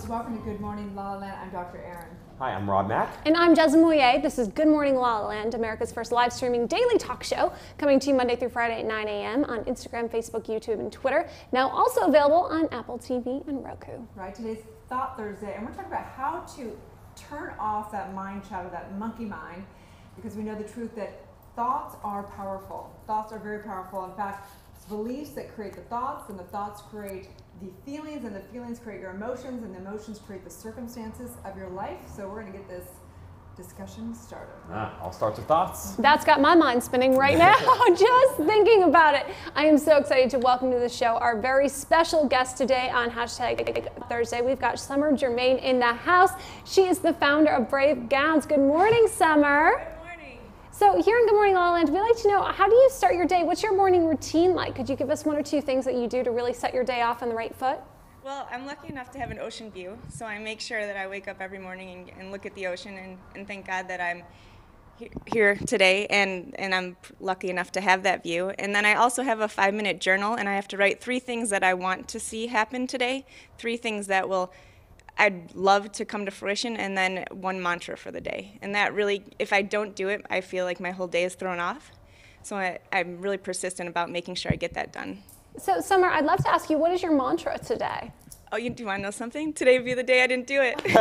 Welcome to Good Morning LaLaLand. I'm Dr. Erin. Hi, I'm Rob Mack. And I'm Jasmine Moyer. This is Good Morning LaLaLand, America's first live streaming daily talk show, coming to you Monday through Friday at 9 a.m. on Instagram, Facebook, YouTube, and Twitter. Now also available on Apple TV and Roku. Right, today's Thought Thursday, and we're talking about how to turn off that mind chatter, that monkey mind, because we know the truth that thoughts are powerful. Thoughts are very powerful. In fact, it's beliefs that create the thoughts, and the thoughts create the feelings, and the feelings create your emotions, and the emotions create the circumstances of your life. So we're going to get this discussion started. All starts with thoughts. That's got my mind spinning right now, just thinking about it. I am so excited to welcome to the show our very special guest today on #Thursday. We've got Summer Germain in the house. She is the founder of Brave Gowns. Good morning, Summer. So here in Good Morning LaLaLand, we'd like to know, how do you start your day? What's your morning routine like? Could you give us one or two things that you do to really set your day off on the right foot? Well, I'm lucky enough to have an ocean view, so I make sure that I wake up every morning and look at the ocean and thank God that I'm here today and I'm lucky enough to have that view. And then I also have a 5-minute journal, and I have to write 3 things that I want to see happen today, 3 things that I'd love to come to fruition, and then 1 mantra for the day. And that really, if I don't do it, I feel like my whole day is thrown off. So I'm really persistent about making sure I get that done. So Summer, I'd love to ask you, what is your mantra today? Oh, do you want to know something? Today would be the day I didn't do it. You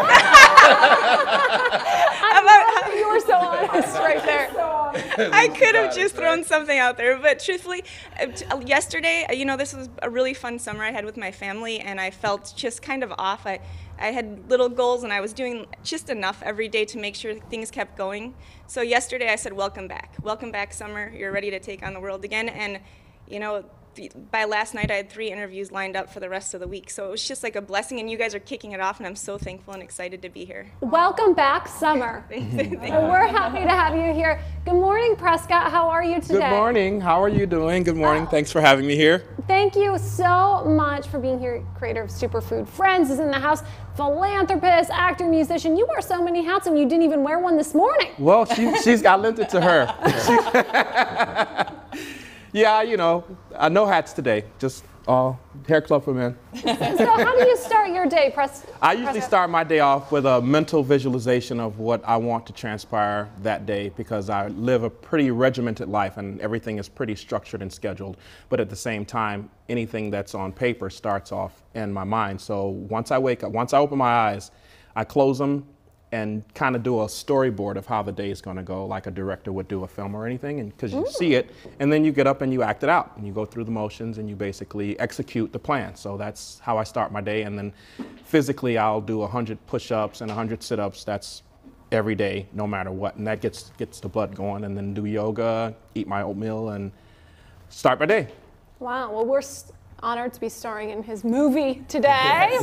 were so honest right there. I could have just thrown something out there, but truthfully, yesterday, this was a really fun summer I had with my family, and I felt just kind of off. I had little goals, and I was doing just enough every day to make sure things kept going. So yesterday I said, welcome back. Welcome back, Summer. You're ready to take on the world again. And, by last night I had 3 interviews lined up for the rest of the week. So it was just like a blessing, and you guys are kicking it off, and I'm so thankful and excited to be here. Welcome back, Summer. We're happy to have you here. Good morning, Prescott. How are you today? Good morning. How are you doing? Good morning. Thanks for having me here. Thank you so much for being here. Creator of Superfood Friends is in the house. Philanthropist, actor, musician. You wear so many hats, and you didn't even wear one this morning. Well, she's got lent to her. Yeah, no hats today. Just hair club for men. So how do you start your day, I usually start my day off with a mental visualization of what I want to transpire that day, because I live a pretty regimented life and everything is pretty structured and scheduled. But at the same time, anything that's on paper starts off in my mind. So once I wake up, once I open my eyes, I close them and kind of do a storyboard of how the day is going to go, like a director would do a film or anything, and because you see it, and then you get up and you act it out, and you go through the motions and you basically execute the plan. So that's how I start my day. And then physically, I'll do 100 push-ups and 100 sit-ups. That's every day, no matter what, and that gets the blood going. And then do yoga, eat my oatmeal, and start my day. Wow. Well, we're honored to be starring in his movie today, right?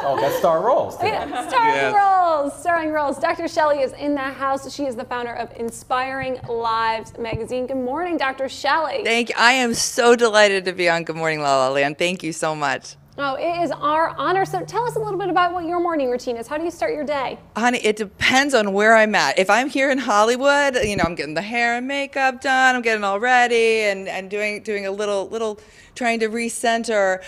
Oh, that's star roles today. Yeah, starring roles. Dr. Shelley is in the house. She is the founder of Inspiring Lives magazine. Good morning, Dr. Shelley. Thank you. I am so delighted to be on Good Morning LaLaLand. Thank you so much. Oh, it is our honor. So tell us a little bit about what your morning routine is. How do you start your day? Honey, it depends on where I'm at. If I'm here in Hollywood, I'm getting the hair and makeup done, I'm getting all ready and doing a little trying to recenter.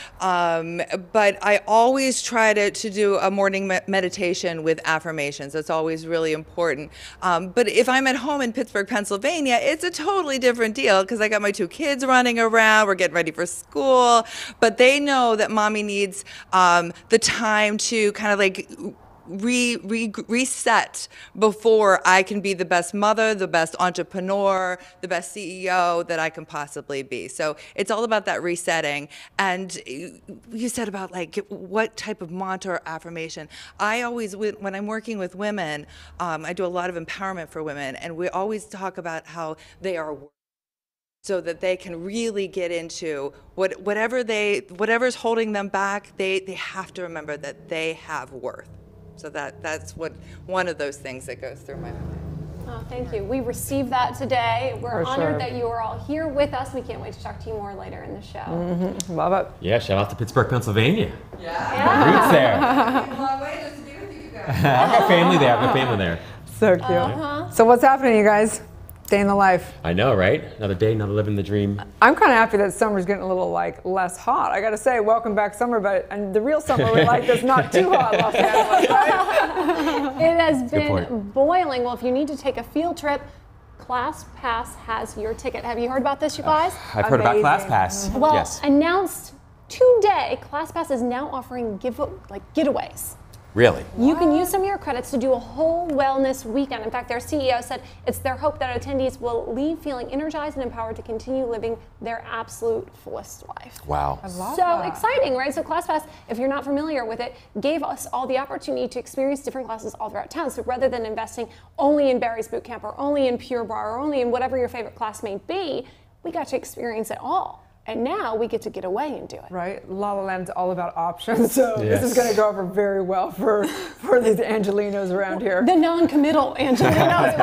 But I always try to do a morning meditation with affirmations. That's always really important. But if I'm at home in Pittsburgh, Pennsylvania, it's a totally different deal, because I got my 2 kids running around. We're getting ready for school. But they know that Mommy needs the time to kind of like reset before I can be the best mother, the best entrepreneur, the best CEO that I can possibly be. So it's all about that resetting. And you said about like what type of mantra or affirmation. I always, when I'm working with women, I do a lot of empowerment for women, and we always talk about how they are, so that they can really get into whatever's holding them back. They have to remember that they have worth. So that's one of those things that goes through my mind. Oh, thank you. We received that today. We're honored that you are all here with us. We can't wait to talk to you more later in the show. Mm-hmm. Love it. Yeah, shout out to Pittsburgh, Pennsylvania. Yeah. Roots there. A long way just to be with you I've got family there. I've got family there. So cute. So what's happening, you guys? Day in the life. I know, right? Another day, another living the dream. I'm kind of happy that summer's getting a little like less hot. I got to say, welcome back summer, but and the real summer we like is not too hot, Los Angeles, right? It has been boiling. Well, if you need to take a field trip, ClassPass has your ticket. Have you heard about this, you guys? I've heard about Amazing. ClassPass. Well, yes. announced today, ClassPass is now offering getaways. Really? You can use some of your credits to do a whole wellness weekend. In fact, their CEO said it's their hope that attendees will leave feeling energized and empowered to continue living their absolute fullest life. Wow. I love So that. exciting, right? So ClassPass, if you're not familiar with it, gave us all the opportunity to experience different classes all throughout town. So rather than investing only in Barry's Bootcamp or only in Pure Bar or only in whatever your favorite class may be, we got to experience it all. And now we get to get away and do it. Right, La La Land's all about options, so Yes. this is going to go over very well for these Angelinos around here. The non-committal Angelinos,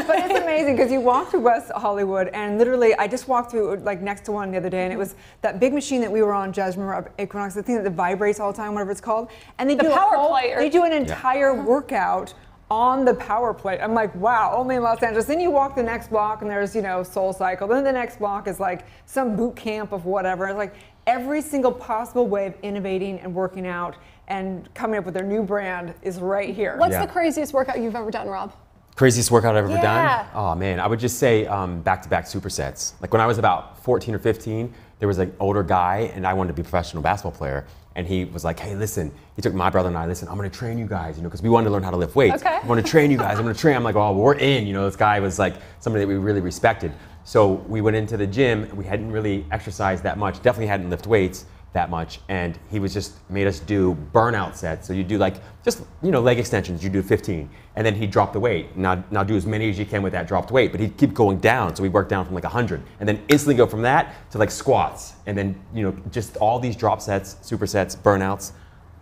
But it's amazing because you walk through West Hollywood, and literally, I just walked through like next to one the other day, and it was that big machine that we were on, Jazz, remember up Equinox, the thing that vibrates all the time, whatever it's called, and they The do power player. They do an entire workout on the power plate. I'm like, wow, only in Los Angeles. Then you walk the next block and there's, Soul Cycle. Then the next block is like some boot camp of whatever. It's like every single possible way of innovating and working out and coming up with their new brand is right here. What's Yeah. the craziest workout you've ever done, Rob? Craziest workout I've ever Yeah. done? Oh man, I would just say back-to-back supersets. Like when I was about 14 or 15, there was an older guy and I wanted to be a professional basketball player. And he was like, hey, listen, he took my brother and I, listen, I'm gonna train you guys, because we wanted to learn how to lift weights. Okay. I wanna train you guys, I'm gonna train. I'm like, oh, we're in, this guy was like somebody that we really respected. So we went into the gym, we hadn't really exercised that much, definitely hadn't lifted weights that much, and he was just made us do burnout sets. So you do like just leg extensions, you do 15, and then he'd drop the weight. Now do as many as you can with that dropped weight, but he'd keep going down. So we worked down from like 100, and then instantly go from that to like squats, and then just all these drop sets, supersets, burnouts.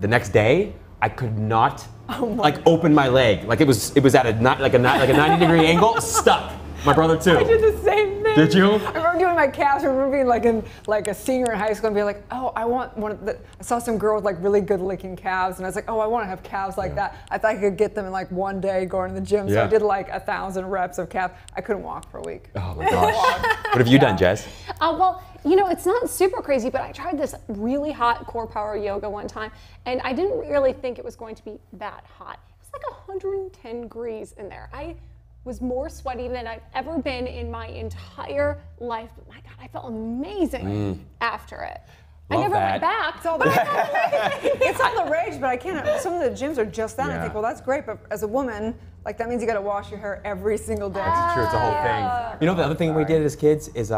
The next day, I could not open my leg. Like it was at a 90-degree angle, stuck. My brother too. I did the same thing. Did you? I remember doing my calves. I remember being like a senior in high school and being like, oh, I want one of the. I saw some girl with like really good looking calves, and I was like, oh, I want to have calves like that. I thought I could get them in like one day going to the gym. So I did like 1,000 reps of calf. I couldn't walk for a week. Oh my gosh. What have you done, Jess? Well, it's not super crazy, but I tried this really hot core power yoga one time, and I didn't really think it was going to be that hot. It was like 110 degrees in there. I was more sweaty than I've ever been in my entire life. But my God, I felt amazing after it. Love I never that. went back. It's all the it's all the rage, but I can't. Some of the gyms are just that. And I think, well, that's great, but as a woman, like that means you got to wash your hair every single day. It's true, it's a whole thing. The other thing we did as kids is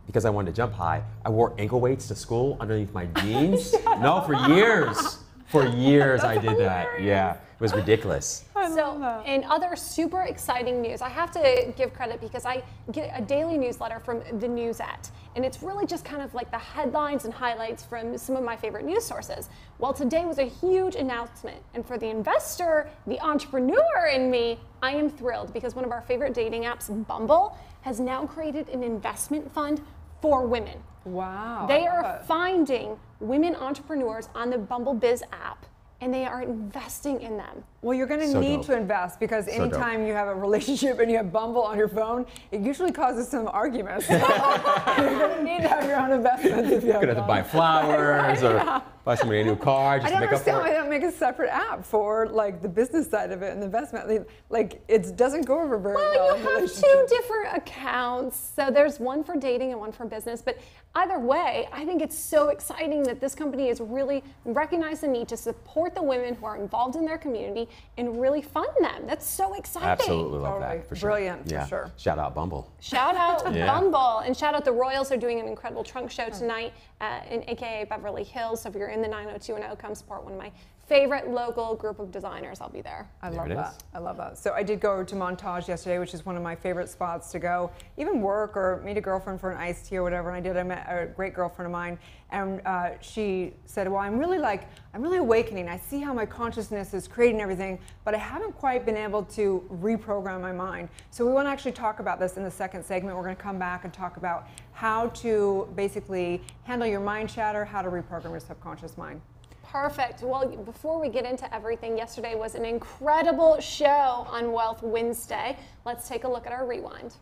because I wanted to jump high, I wore ankle weights to school underneath my jeans. No, for years. For years I did that. Yeah, it was ridiculous. So, in other super exciting news, I have to give credit because I get a daily newsletter from the Newsette, and it's really just kind of like the headlines and highlights from some of my favorite news sources. Well, today was a huge announcement, and for the investor, the entrepreneur in me, I am thrilled because one of our favorite dating apps, Bumble, has now created an investment fund for women. Wow. They are finding women entrepreneurs on the Bumble Biz app, and they are investing in them. Well, you're going to So need dope. to invest because So anytime you have a relationship and you have Bumble on your phone, it usually causes some arguments. You're going to need to have your own investments if you have You're gonna have to buy Bumble. flowers or buy somebody a new car just I to don't make up understand for why it. they don't make a separate app for like the business side of it and the investment. Like it doesn't go over very well. Well, in you have relationships. two different accounts. So there's one for dating and one for business. But either way, I think it's so exciting that this company has really recognized the need to support the women who are involved in their community and really fund them. That's so exciting. Absolutely love Totally. that, for sure. Brilliant, for Yeah. sure. Shout out Bumble. Shout out Yeah. Bumble, and shout out the Royals. Are doing an incredible trunk show tonight in AKA Beverly Hills. So if you're in the 90210, come support one of my favorite local group of designers. I'll be there. I There love it that. is. I love that. So I did go to Montage yesterday, which is one of my favorite spots to go, even work or meet a girlfriend for an iced tea or whatever. And I did. I met a great girlfriend of mine, and she said, "Well, I'm really awakening. I see how my consciousness is creating everything, but I haven't quite been able to reprogram my mind." So we want to actually talk about this in the second segment. We're going to come back and talk about how to basically handle your mind chatter, how to reprogram your subconscious mind. Perfect. Well, before we get into everything, yesterday was an incredible show on Wealth Wednesday. Let's take a look at our rewind.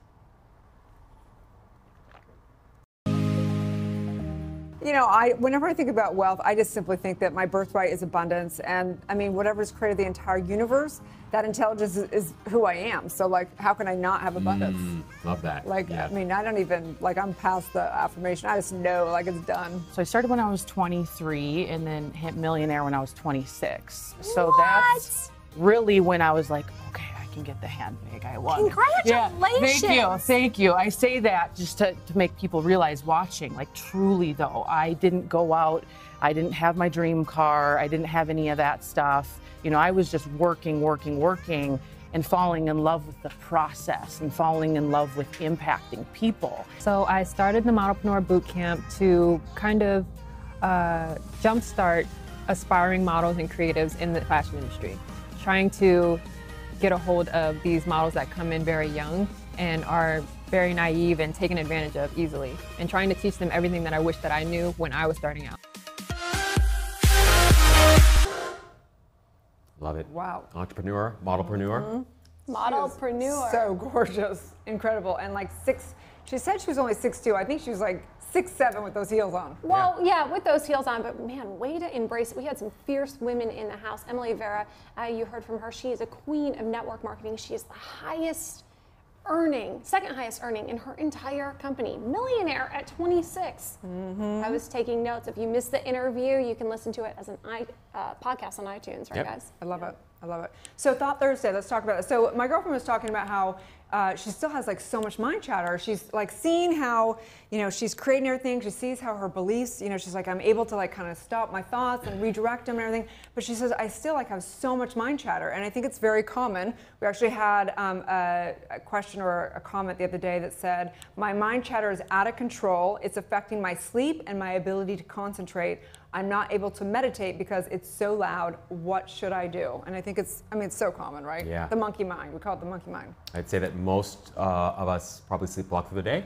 You know, whenever I think about wealth, I just simply think that my birthright is abundance. And I mean, whatever's created the entire universe, that intelligence is who I am. So like, how can I not have abundance? Love that. Like, Yeah. I mean, I don't even, like, I'm past the affirmation. I just know, like, it's done. So I started when I was 23 and then hit millionaire when I was 26. So What? that's really when I was like, okay, I can get the handbag I want. Congratulations. Yeah, thank you. I say that just to make people realize watching, like truly though, I didn't go out, I didn't have my dream car, I didn't have any of that stuff. You know, I was just working, and falling in love with the process and falling in love with impacting people. So I started the Modelpreneur Bootcamp to kind of jumpstart aspiring models and creatives in the fashion industry, trying to get a hold of these models that come in very young and are very naive and taken advantage of easily, and trying to teach them everything that I wish that I knew when I was starting out. Love it. Wow. Entrepreneur, modelpreneur. Modelpreneur. So gorgeous, incredible. And like she said she was only 6'2". I think she was like 6'7" with those heels on. Well, yeah, with those heels on, but man, way to embrace it. We had some fierce women in the house. Emily Vera, you heard from her. She is a queen of network marketing. She is the second highest earning in her entire company. Millionaire at 26. I was taking notes. If you missed the interview, you can listen to it as an podcast on iTunes, right, guys? I love it. I love it. So Thought Thursday, let's talk about it. So my girlfriend was talking about how she still has like so much mind chatter. She's like seeing how, you know, she's creating everything. She sees how her beliefs, you know, she's like, I'm able to like kind of stop my thoughts and redirect them and everything. But she says, I still like have so much mind chatter. And I think it's very common. We actually had a question or a comment the other day that said, my mind chatter is out of control. It's affecting my sleep and my ability to concentrate. I'm not able to meditate because it's so loud. What should I do? And I think it's so common, right? Yeah. The monkey mind. We call it the monkey mind. I'd say that most of us probably sleepwalk through the day,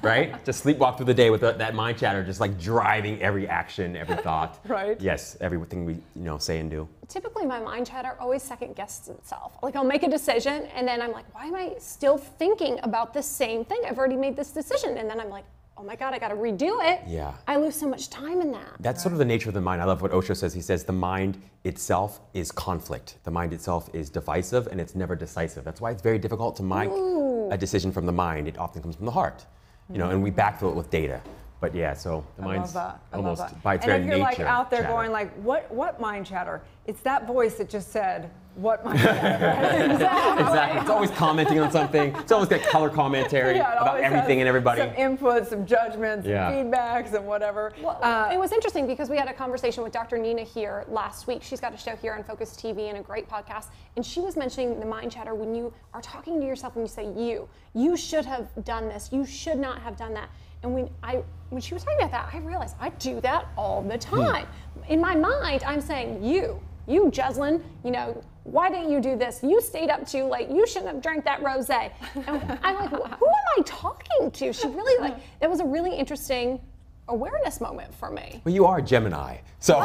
right? Just sleepwalk through the day with that mind chatter, just like driving every action, every thought. Right. Yes, everything we say and do. Typically, my mind chatter always second guesses itself. Like, I'll make a decision, and then I'm like, why am I still thinking about the same thing? I've already made this decision. And then I'm like, oh my God, I got to redo it. Yeah. I lose so much time in that. That's sort of the nature of the mind. I love what Osho says. He says the mind itself is conflict. The mind itself is divisive, and it's never decisive. That's why it's very difficult to make a decision from the mind. It often comes from the heart, you know, and we backfill it with data. But yeah, so the mind's almost by its very nature. And if you're like out there chatter. going like, what mind chatter? It's that voice that just said, what mind chatter? Exactly. It's always commenting on something. It's always got color commentary about everything and everybody. Some inputs, some judgments, some Yeah. feedbacks, and whatever. Well, it was interesting because we had a conversation with Dr. Nina here last week. She's got a show here on Focus TV and a great podcast. And she was mentioning the mind chatter when you are talking to yourself and you say, you should have done this. You should not have done that. And when she was talking about that, I realized I do that all the time. In my mind, I'm saying, you, Jeslyn, you know, why didn't you do this? You stayed up too late. You shouldn't have drank that rosé. And I'm like, who am I talking to? She really that was a really interesting awareness moment for me. Well, you are a Gemini, so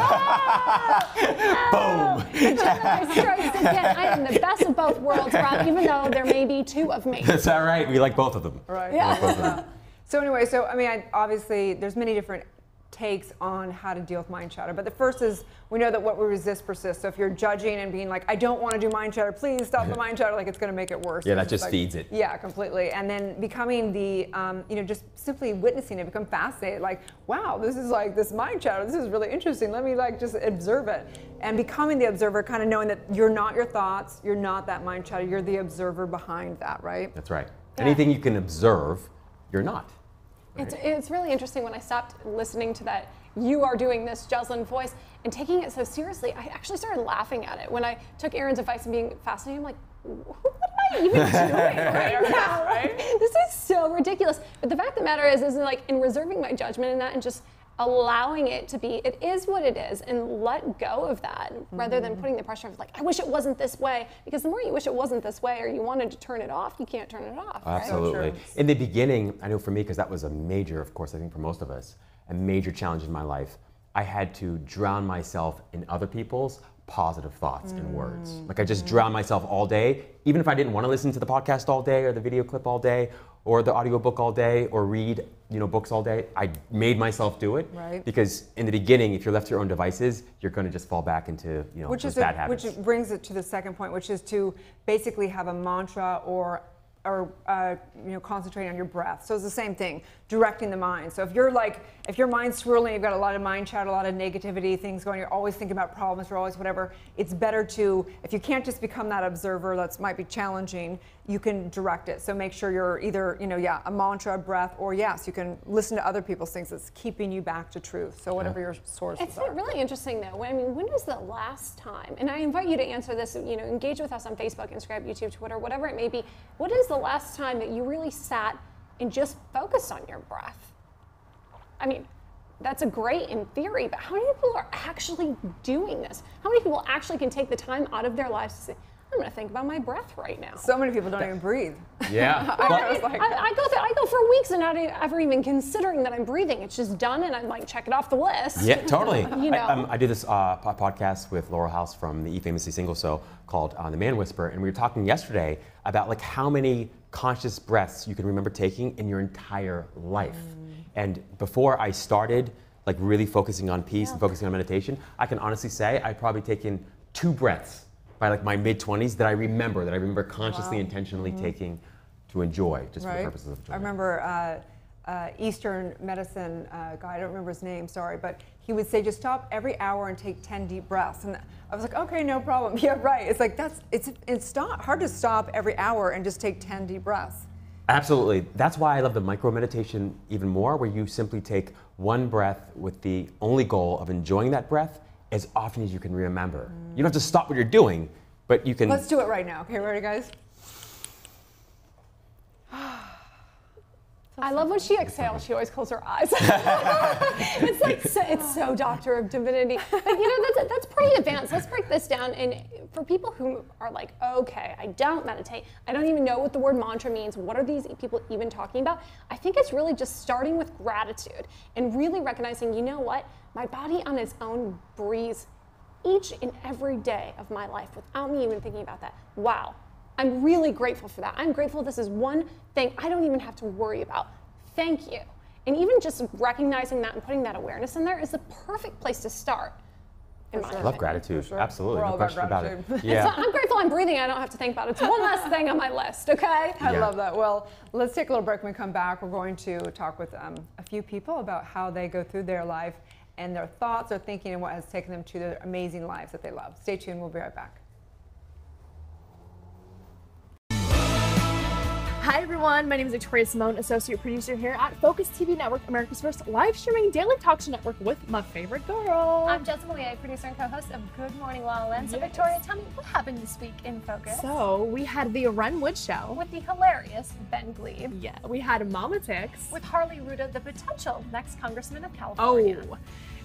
boom. Gemini strikes again. I am the best of both worlds, Rob, even though there may be two of me. That's all right. We like both of them. Right. Yeah. So anyway, obviously there's many different takes on how to deal with mind chatter. But the first is, we know that what we resist persists. So if you're judging and being like, I don't want to do mind chatter, please stop the mind chatter, like it's going to make it worse. Yeah, that just feeds it. Yeah, completely. And then becoming the, just simply witnessing it, become fascinated, like, wow, this is like this mind chatter, this is really interesting. Let me like just observe it. And becoming the observer, kind of knowing that you're not your thoughts, you're not that mind chatter, you're the observer behind that, right? That's right. Anything you can observe, you're not. Right? It's really interesting when I stopped listening to that you are doing this Jocelyn voice and taking it so seriously. I actually started laughing at it. When I took Erin's advice and being fascinated, I'm like, what am I even doing right now? Right? This is so ridiculous. But the fact of the matter is like in reserving my judgment in that and just allowing it to be, it is what it is, and let go of that rather than putting the pressure of like, I wish it wasn't this way. Because the more you wish it wasn't this way or you wanted to turn it off, you can't turn it off. Absolutely. Right? In the beginning, I know for me, because that was a major, of course, I think for most of us, a major challenge in my life. I had to drown myself in other people's positive thoughts and words. Like I just drowned myself all day, even if I didn't want to listen to the podcast all day or the video clip all day or the audiobook all day or read, books all day. I made myself do it. Right. Because in the beginning, if you're left to your own devices, you're going to just fall back into, those bad habits. Which brings it to the second point, which is to basically have a mantra or concentrate on your breath. So it's the same thing, directing the mind. So if your mind's swirling, you've got a lot of mind chat, a lot of negativity, things going, you're always thinking about problems, you're always whatever, it's better to, if you can't just become that observer, that might be challenging, you can direct it. So make sure you're either, a mantra, a breath, or yes, you can listen to other people's things that's keeping you back to truth. So whatever your sources It's are. really interesting though. When was the last time, and I invite you to answer this, engage with us on Facebook, Instagram, YouTube, Twitter, whatever it may be. What is the last time that you really sat and just focused on your breath? I mean, that's a great in theory, but how many people are actually doing this? How many people actually can take the time out of their lives to say, I'm going to think about my breath right now? So many people don't even breathe. Yeah. I go for weeks and not ever even considering that I'm breathing. It's just done, and I'm like, check it off the list. Yeah, totally. I do this podcast with Laura House from the Famously Single Show called The Man Whisperer, and we were talking yesterday about like how many conscious breaths you can remember taking in your entire life. And before I started like really focusing on peace and focusing on meditation, I can honestly say I've probably taken 2 breaths by like my mid-20s that I remember consciously, intentionally taking to enjoy, just for the purposes of enjoyment. I remember Eastern medicine guy, I don't remember his name, sorry, but he would say just stop every hour and take 10 deep breaths. And I was like, okay, no problem. Yeah, right. It's like it's not hard to stop every hour and just take 10 deep breaths. Absolutely. That's why I love the micro meditation even more, where you simply take one breath with the only goal of enjoying that breath as often as you can remember. You don't have to stop what you're doing, but you can. Let's do it right now. Okay, ready, guys? I love when she exhales, she always closes her eyes. It's like, it's so Doctor of Divinity. But that's pretty advanced. Let's break this down. And for people who are like, okay, I don't meditate, I don't even know what the word mantra means, what are these people even talking about? I think it's really just starting with gratitude and really recognizing, you know what? My body on its own breathes each and every day of my life without me even thinking about that. Wow. I'm really grateful for that. I'm grateful this is one thing I don't even have to worry about. Thank you. And even just recognizing that and putting that awareness in there is the perfect place to start. I love gratitude. Absolutely. No question about it. Yeah. So I'm grateful I'm breathing. I don't have to think about it. It's one less thing on my list, okay? I love that. Well, let's take a little break. When we come back, we're going to talk with a few people about how they go through their life and their thoughts, their thinking, and what has taken them to their amazing lives that they love. Stay tuned. We'll be right back. Hi everyone, my name is Victoria Simone, associate producer here at Focus TV Network, America's first live streaming daily talk show network with my favorite girl. I'm Jessica Lee, producer and co-host of Good Morning LaLaLand. So Victoria, tell me what happened this week in Focus? So we had the Ren Wood Show with the hilarious Ben Glebe. Yeah, we had Mama Tix with Harley Ruda, the potential next Congressman of California. Oh.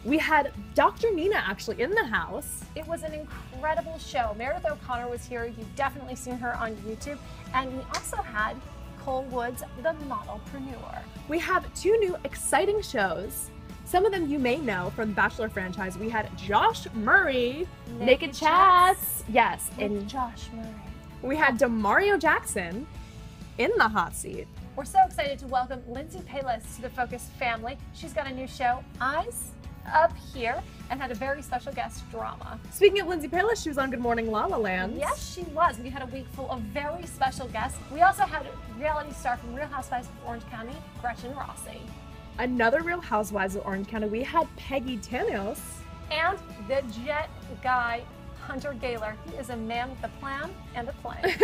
We had Dr. Nina actually in the house. It was an incredible show. Meredith O'Connor was here. You've definitely seen her on YouTube. And we also had Cole Woods, the modelpreneur. We have 2 new exciting shows. Some of them you may know from the Bachelor franchise. We had Josh Murray, Naked Chats. Yes, and Josh Murray. We had Demario Jackson in the hot seat. We're so excited to welcome Lindsay Palis to the Focus family. She's got a new show, Eyes Up Here, and had a very special guest, Drama. Speaking of Lindsay Palis, she was on Good Morning LaLaLand. Yes, she was. We had a week full of very special guests. We also had a reality star from Real Housewives of Orange County, Gretchen Rossi. Another Real Housewives of Orange County, we had Peggy Tanos. And the jet guy, Hunter Gaylor. He is a man with a plan and a plane.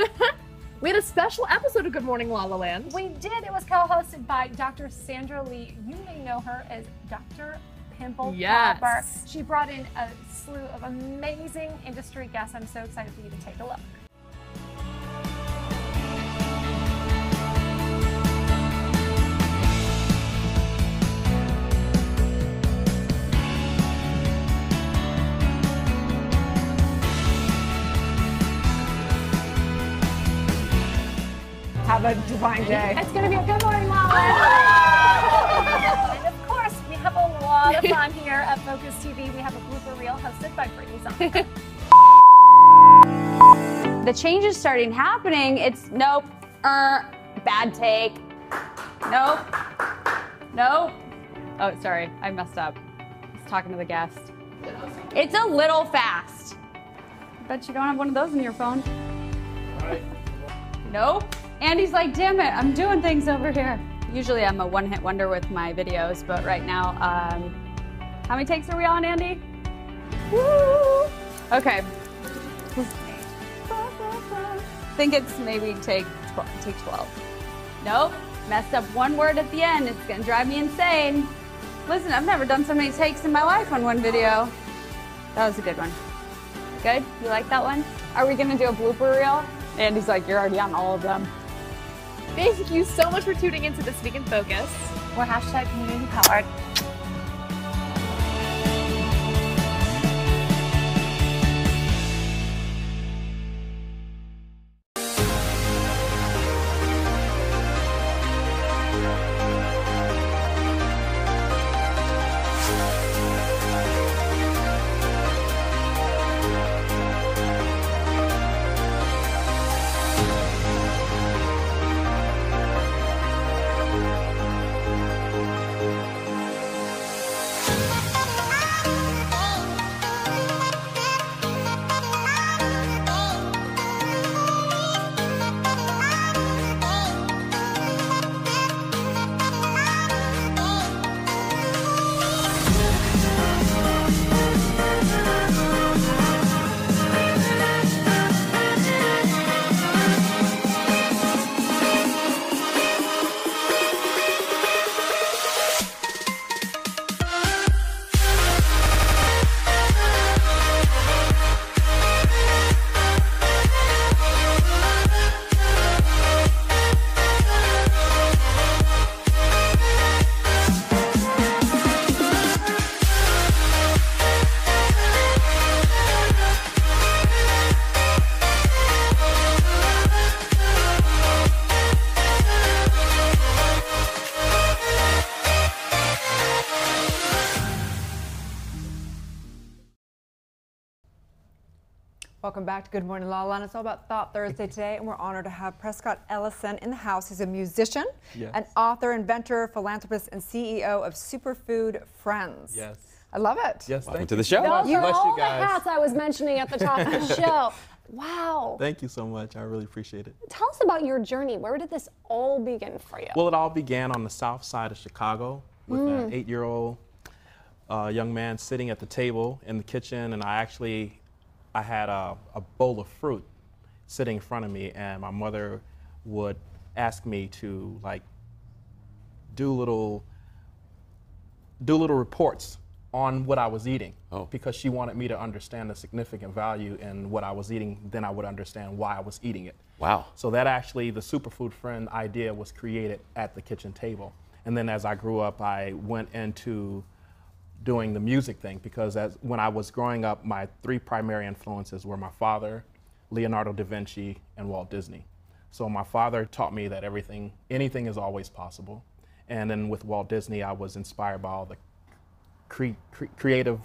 We had a special episode of Good Morning LaLaLand. We did. It was co-hosted by Dr. Sandra Lee. You may know her as Dr. Pimple Popper. She brought in a slew of amazing industry guests. I'm so excited for you to take a look. Have a divine day. It's going to be a Good Morning LaLaLand. And of course, we have a lot lot of fun here at Focus TV. We have a blooper reel hosted by Brittany Zonka. The change is starting happening. It's nope, bad take. Nope, nope. Oh, sorry, I messed up. I was talking to the guest. It's a little fast. I bet you don't have one of those in your phone. Nope. Andy's like, damn it, I'm doing things over here. Usually I'm a one-hit wonder with my videos, but right now, how many takes are we on, Andy? Woo! Okay. I think it's maybe take 12. Nope, messed up one word at the end. It's gonna drive me insane. Listen, I've never done so many takes in my life on one video. That was a good one. Good? You like that one? Are we gonna do a blooper reel? Andy's like, you're already on all of them. Thank you so much for tuning into This Week in Focus. We're hashtag community powered. Welcome back to Good Morning La La. It's all about Thought Thursday today, and we're honored to have Prescott Ellison in the house. He's a musician, an author, inventor, philanthropist, and CEO of Superfood Friends. Yes. I love it. Yes, Welcome to the show. Those are all the hats I was mentioning at the top of the show. Wow. Thank you so much. I really appreciate it. Tell us about your journey. Where did this all begin for you? Well, it all began on the south side of Chicago with an 8-year-old young man sitting at the table in the kitchen, and I had a bowl of fruit sitting in front of me, and my mother would ask me to do little reports on what I was eating, because she wanted me to understand the significant value in what I was eating. Then I would understand why I was eating it. Wow. So that actually, the Superfood Friend idea was created at the kitchen table. And then as I grew up, I went into doing the music thing, because when I was growing up, my 3 primary influences were my father, Leonardo da Vinci, and Walt Disney. So my father taught me that anything is always possible. And then with Walt Disney, I was inspired by all the creative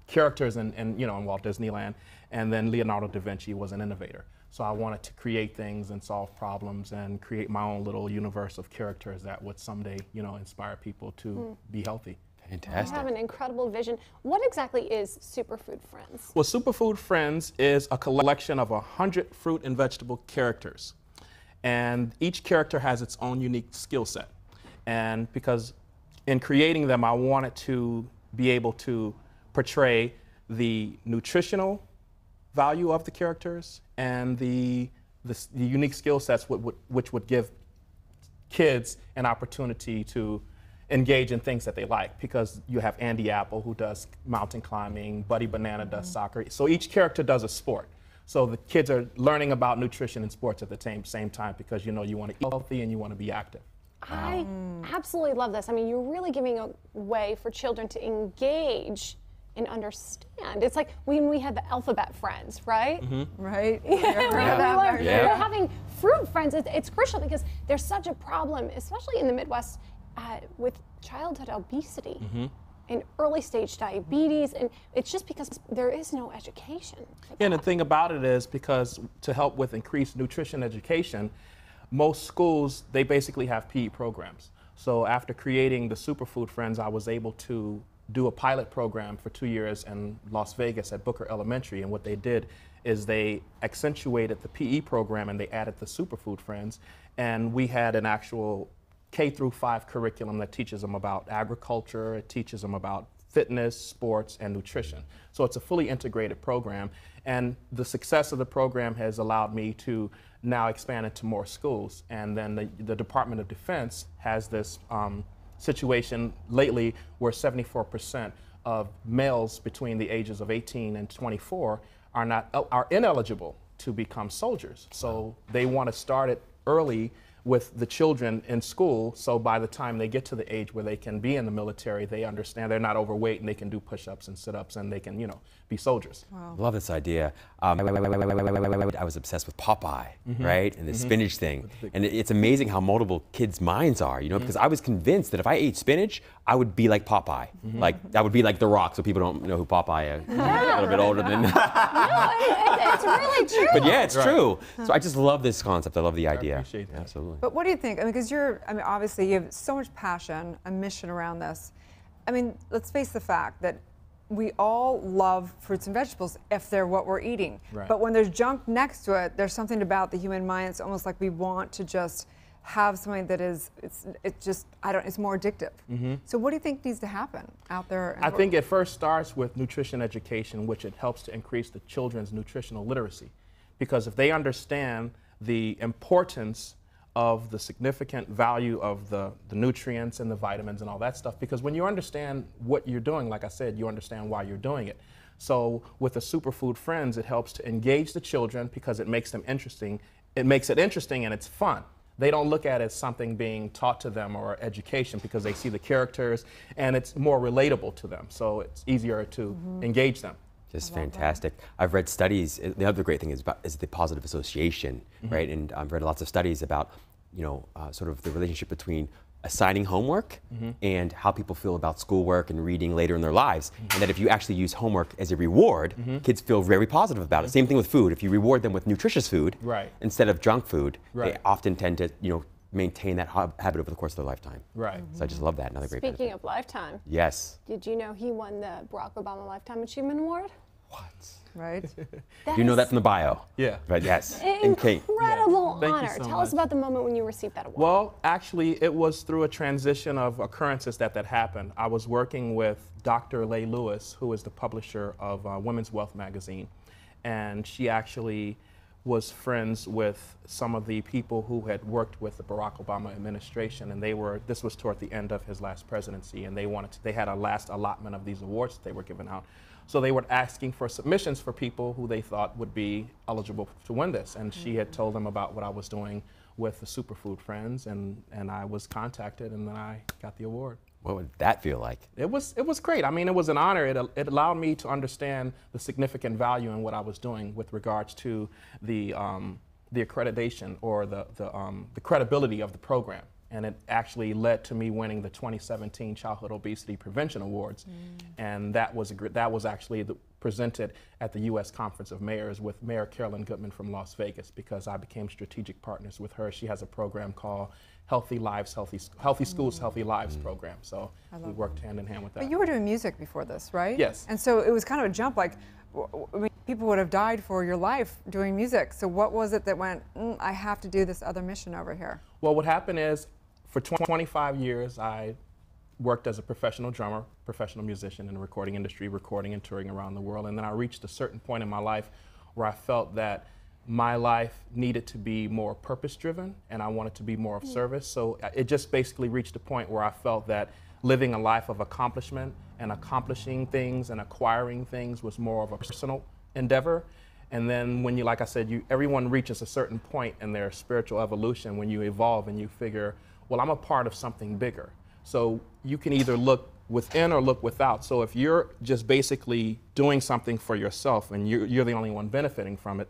characters in Walt Disneyland. And then Leonardo da Vinci was an innovator. So I wanted to create things and solve problems and create my own little universe of characters that would someday, inspire people to be healthy. Fantastic. You have an incredible vision. What exactly is Superfood Friends? Well, Superfood Friends is a collection of 100 fruit and vegetable characters. And each character has its own unique skill set. And because in creating them, I wanted to be able to portray the nutritional value of the characters and the unique skill sets which would give kids an opportunity to engage in things that they like, because you have Andy Apple, who does mountain climbing, Buddy Banana does soccer. So each character does a sport. So the kids are learning about nutrition and sports at the same time, because you want to eat healthy and you want to be active. I absolutely love this. I mean, you're really giving a way for children to engage and understand. It's like when we had the alphabet friends, right? Right? We're having fruit friends. It's crucial because there's such a problem, especially in the Midwest, with childhood obesity. in early stage diabetes, and it's just because there is no education. And the thing about it is, because to help with increased nutrition education, most schools, they basically have PE programs. So after creating the Superfood Friends, I was able to do a pilot program for 2 years in Las Vegas at Booker Elementary, and what they did is they accentuated the PE program and they added the Superfood Friends, and we had an actual K through 5 curriculum that teaches them about agriculture, it teaches them about fitness, sports, and nutrition. So it's a fully integrated program, and the success of the program has allowed me to now expand it to more schools. And then the Department of Defense has this situation lately where 74% of males between the ages of 18 and 24 are ineligible to become soldiers. So they want to start it early with the children in school, so by the time they get to the age where they can be in the military, they understand they're not overweight and they can do push-ups and sit-ups and they can, you know, be soldiers. Wow. Love this idea. I was obsessed with Popeye, right? And the spinach thing. And it's amazing how multiple kids' minds are, you know, because I was convinced that if I ate spinach, I would be like Popeye. Like, that would be like The Rock, so people don't know who Popeye is. A little bit older than... No, it's really true. But yeah, it's true. So I just love this concept. I love the idea. I appreciate that. Absolutely. But what do you think? I mean, because obviously you have so much passion, a mission around this. I mean, let's face the fact that we all love fruits and vegetables if they're what we're eating. Right. But when there's junk next to it, there's something about the human mind. It's almost like we want to just have something that is, it's more addictive. So what do you think needs to happen out there? I think it first starts with nutrition education, which it helps to increase the children's nutritional literacy. Because if they understand the importance of the significant value of the nutrients and the vitamins and all that stuff, because when you understand what you're doing, like I said, you understand why you're doing it. So with the Superfood Friends, it helps to engage the children because it makes them interesting. It makes it interesting and it's fun. They don't look at it as something being taught to them or education because they see the characters and it's more relatable to them. So it's easier to engage them. Just fantastic. I've read studies. The other great thing is the positive association, right? And I've read lots of studies about, you know, sort of the relationship between assigning homework and how people feel about schoolwork and reading later in their lives. And that if you actually use homework as a reward, kids feel very positive about it. Same thing with food. If you reward them with nutritious food instead of junk food, they often tend to, you know, maintain that habit over the course of their lifetime. Right. So I just love that. Another great benefit. Speaking of lifetime. Yes. Did you know he won the Barack Obama Lifetime Achievement Award? What? Right. You know that from the bio. Yeah. Right, yes. Incredible Thank you honor. so Tell us much. about the moment when you received that award. Well, actually, it was through a transition of occurrences that happened. I was working with Dr. Leigh Lewis, who is the publisher of Women's Wealth magazine, and she actually was friends with some of the people who had worked with the Barack Obama administration, and this was toward the end of his last presidency, and they had a last allotment of these awards that they were giving out. So they were asking for submissions for people who they thought would be eligible to win this, and she had told them about what I was doing with the Superfood Friends, and I was contacted, and then I got the award. What would that feel like? It was great. I mean, it was an honor. It allowed me to understand the significant value in what I was doing with regards to the accreditation or the credibility of the program. And it actually led to me winning the 2017 Childhood Obesity Prevention Awards. And that was actually presented at the U.S. Conference of Mayors with Mayor Carolyn Goodman from Las Vegas, because I became strategic partners with her. She has a program called Healthy Schools, Healthy Lives program. So we worked hand in hand with that. But you were doing music before this, right? Yes. And so it was kind of a jump, like, I mean, people would have died for your life doing music. So what was it that went, I have to do this other mission over here? Well, what happened is, for 25 years, I worked as a professional drummer, professional musician in the recording industry, recording and touring around the world. And then I reached a certain point in my life where I felt that my life needed to be more purpose-driven, and I wanted to be more of service. So it just basically reached a point where I felt that living a life of accomplishment and accomplishing things and acquiring things was more of a personal endeavor. And then when like I said, everyone reaches a certain point in their spiritual evolution when you evolve and you figure, well, I'm a part of something bigger. So you can either look within or look without. So if you're just basically doing something for yourself and you're the only one benefiting from it,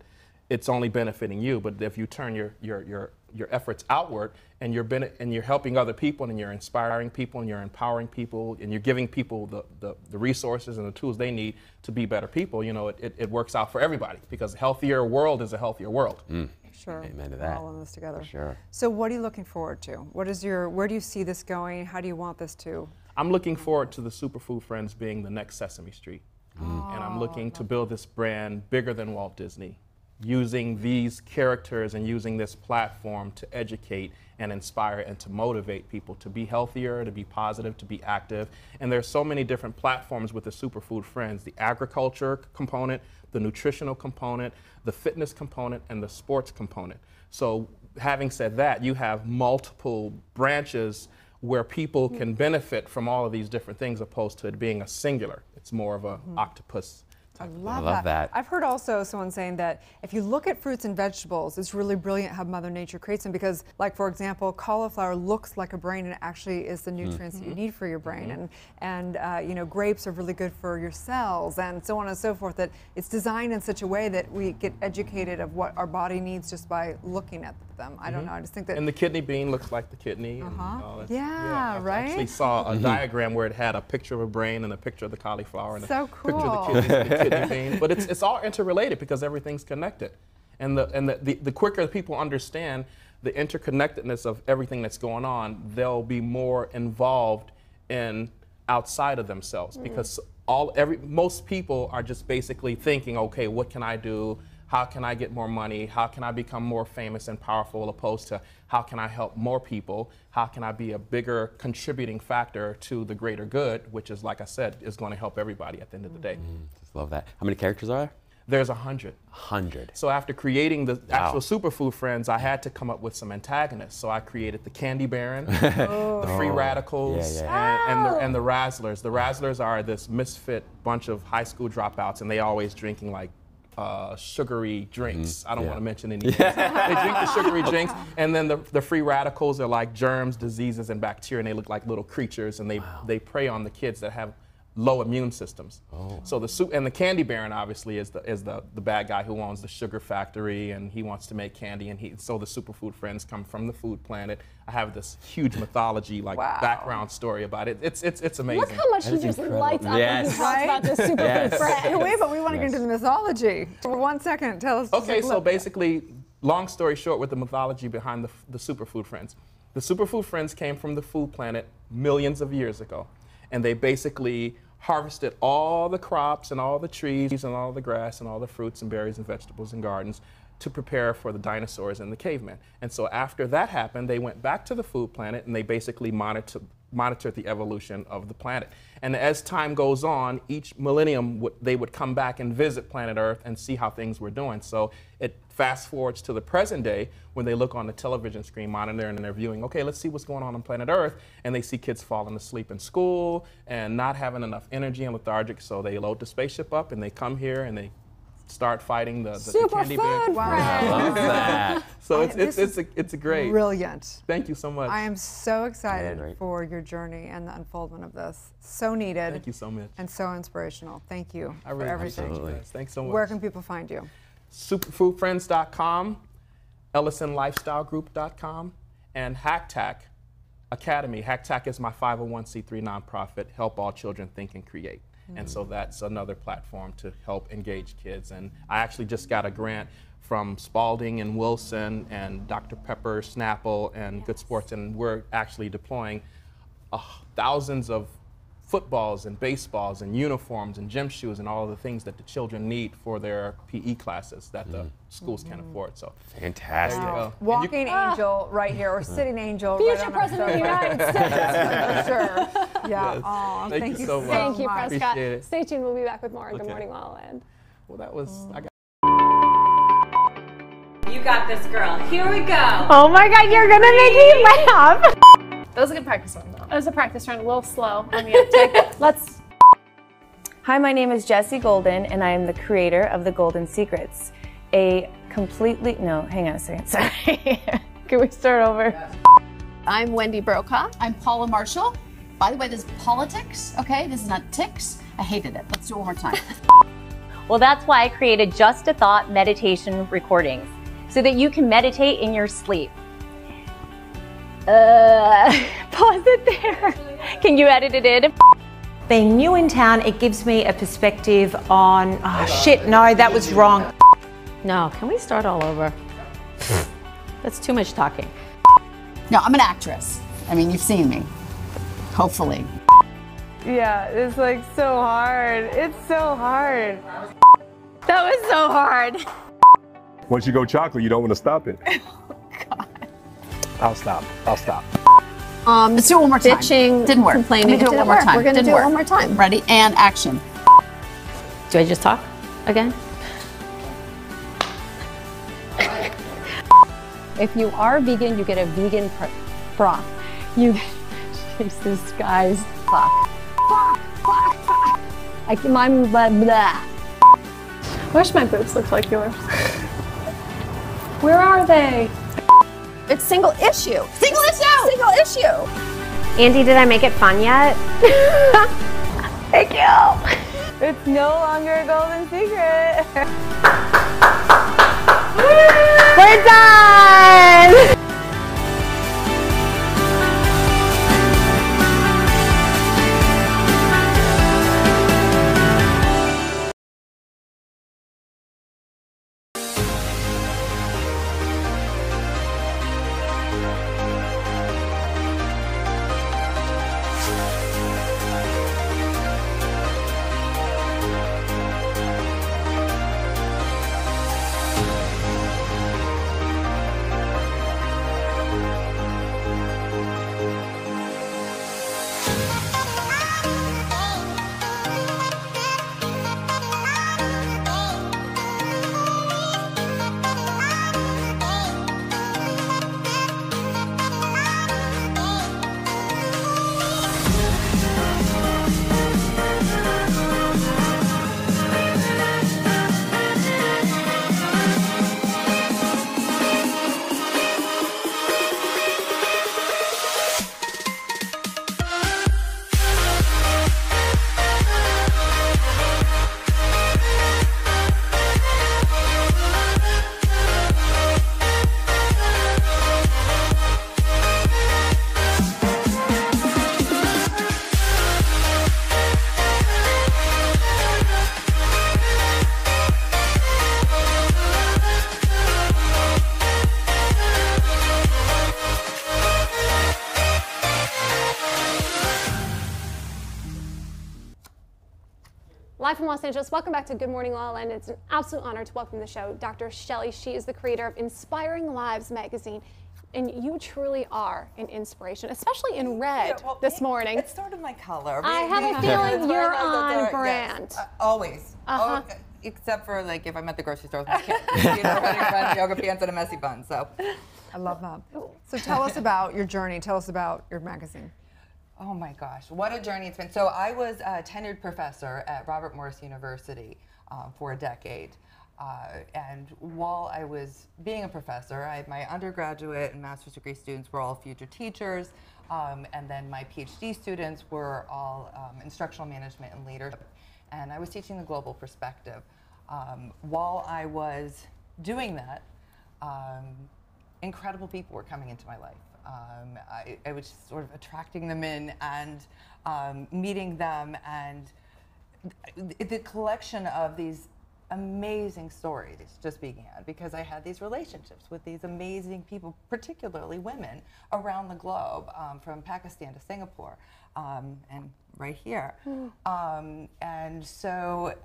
it's only benefiting you. But if you turn your efforts outward, and you're helping other people, and you're inspiring people, and you're empowering people, and you're giving people the resources and the tools they need to be better people, you know, it works out for everybody, because a healthier world is a healthier world. Sure. Amen to We're that. all in this together. For sure. So what are you looking forward to? Where do you see this going? How do you want this to? I'm looking forward to the Superfood Friends being the next Sesame Street. And I'm looking to build this brand bigger than Walt Disney, using these characters and using this platform to educate and inspire and to motivate people to be healthier, to be positive, to be active. And there's so many different platforms with the Superfood Friends: the agriculture component, the nutritional component, the fitness component, and the sports component. So having said that, you have multiple branches where people can benefit from all of these different things, opposed to it being a singular. It's more of an octopus. I love that. I've heard also someone saying that if you look at fruits and vegetables, it's really brilliant how Mother Nature creates them, because, like, for example, cauliflower looks like a brain and it actually is the nutrients that you need for your brain. And you know, grapes are really good for your cells, and so on and so forth, that it's designed in such a way that we get educated of what our body needs just by looking at them. I don't know, I just think that. And the kidney bean looks like the kidney. Yeah, right? I actually saw a diagram where it had a picture of a brain and a picture of the cauliflower and so a picture of the kidney bean. But it's all interrelated, because everything's connected. And the quicker people understand the interconnectedness of everything that's going on, they'll be more involved in outside of themselves, because most people are just basically thinking, okay, what can I do? How can I get more money? How can I become more famous and powerful, opposed to how can I help more people? How can I be a bigger contributing factor to the greater good, which is, like I said, is going to help everybody at the end of the day. Just love that. How many characters are there? There's 100. 100. So after creating the actual Superfood Friends, I had to come up with some antagonists. So I created the Candy Baron, the Free Radicals, and the Razzlers. The Razzlers are this misfit bunch of high school dropouts, and they always drinking like sugary drinks. I don't want to mention any names. They drink the sugary drinks, and then the Free Radicals are like germs, diseases, and bacteria, and they look like little creatures, and they prey on the kids that have low immune systems. So the Candy Baron obviously is the bad guy who owns the sugar factory, and he wants to make candy, and so the Superfood Friends come from the food planet. I have this huge mythology background story about it. It's amazing. Look how much he just lights up when he talks about the Superfood Friends. Wait, but we want to get into the mythology. For 1 second, tell us. Okay, so basically, long story short, with the mythology behind the Superfood Friends. The Superfood Friends came from the food planet millions of years ago, and they basically harvested all the crops and all the trees and all the grass and all the fruits and berries and vegetables and gardens to prepare for the dinosaurs and the cavemen. And so after that happened, they went back to the food planet, and they basically monitored the evolution of the planet. And as time goes on, each millennium they would come back and visit planet Earth and see how things were doing. So it fast forwards to the present day, when they look on the television screen monitoring and they're viewing, okay, let's see what's going on planet Earth, and they see kids falling asleep in school and not having enough energy and lethargic, so they load the spaceship up and they come here and they start fighting the candy bear. Wow. I love that. So it's a great. Brilliant. Thank you so much. I am so excited for your journey and the unfoldment of this. So needed. Thank you so much. And so inspirational. Thank you for everything. Absolutely. Thanks so much. Where can people find you? Superfoodfriends.com, EllisonLifestyleGroup.com, and HackTack Academy. HackTack is my 501c3 nonprofit, Help All Children Think and Create. And so that's another platform to help engage kids. And I actually just got a grant from Spalding and Wilson and Dr. Pepper, Snapple, and Good Sports, and we're actually deploying thousands of footballs and baseballs and uniforms and gym shoes and all of the things that the children need for their PE classes that the schools can't afford. So fantastic. There you go. Walking angel right here, or sitting angel. Future right President of the United States. For sure. Yeah. Yes. Oh, thank you so much. Thank you, Prescott. Appreciate it. Stay tuned. We'll be back with more on Good Morning LaLaLand. Well, that was. You got this, girl. Here we go. Oh my God, you're gonna make me laugh. That was a good practice run, though. It was a practice run, a little slow on the uptake. Let's. Hi, my name is Jessie Golden, and I am the creator of The Golden Secrets. No, hang on a second, sorry. Can we start over? I'm Wendy Brokaw. I'm Paula Marshall. By the way, this is politics, okay? This is not ticks. I hated it. Let's do it one more time. Well, that's why I created Just a Thought meditation recordings, so that you can meditate in your sleep. Pause it there. Can you edit it in? Being new in town, it gives me a perspective on, oh shit, no, that was wrong. No, can we start all over? That's too much talking. No, I'm an actress. I mean, you've seen me. Hopefully. Yeah, it's like so hard. It's so hard. That was so hard. Once you go chocolate, you don't want to stop it. Oh, God. I'll stop. Let's do it one more time. Bitching, Didn't work. complaining. Let me do it one more time. We're gonna do it one more time. Ready? And action. Do I just talk again? If you are vegan, you get a vegan broth. Jesus, guys. Fuck. I'm blah, blah. I wish my boobs looked like yours. Where are they? It's single issue. Single issue! Single issue! Andy, did I make it fun yet? Thank you. It's no longer a golden secret. We're done! Live from Los Angeles, welcome back to Good Morning La La Land. It's an absolute honor to welcome to the show Dr. Shelley. She is the creator of Inspiring Lives magazine, and you truly are an inspiration, especially in red this morning. It's sort of my color. I have a feeling you're on brand. Yes, always. Uh-huh. Oh, except for like if I'm at the grocery store with my kids. You know, running around in yoga pants and a messy bun. So I love that. So tell us about your journey. Tell us about your magazine. Oh my gosh, what a journey it's been. So I was a tenured professor at Robert Morris University for a decade. And while I was being a professor, my undergraduate and master's degree students were all future teachers. And then my PhD students were all instructional management and leadership. And I was teaching the global perspective. While I was doing that, incredible people were coming into my life. I was just sort of attracting them in and meeting them, and the collection of these amazing stories just began because I had these relationships with these amazing people, particularly women around the globe, from Pakistan to Singapore, and right here. And so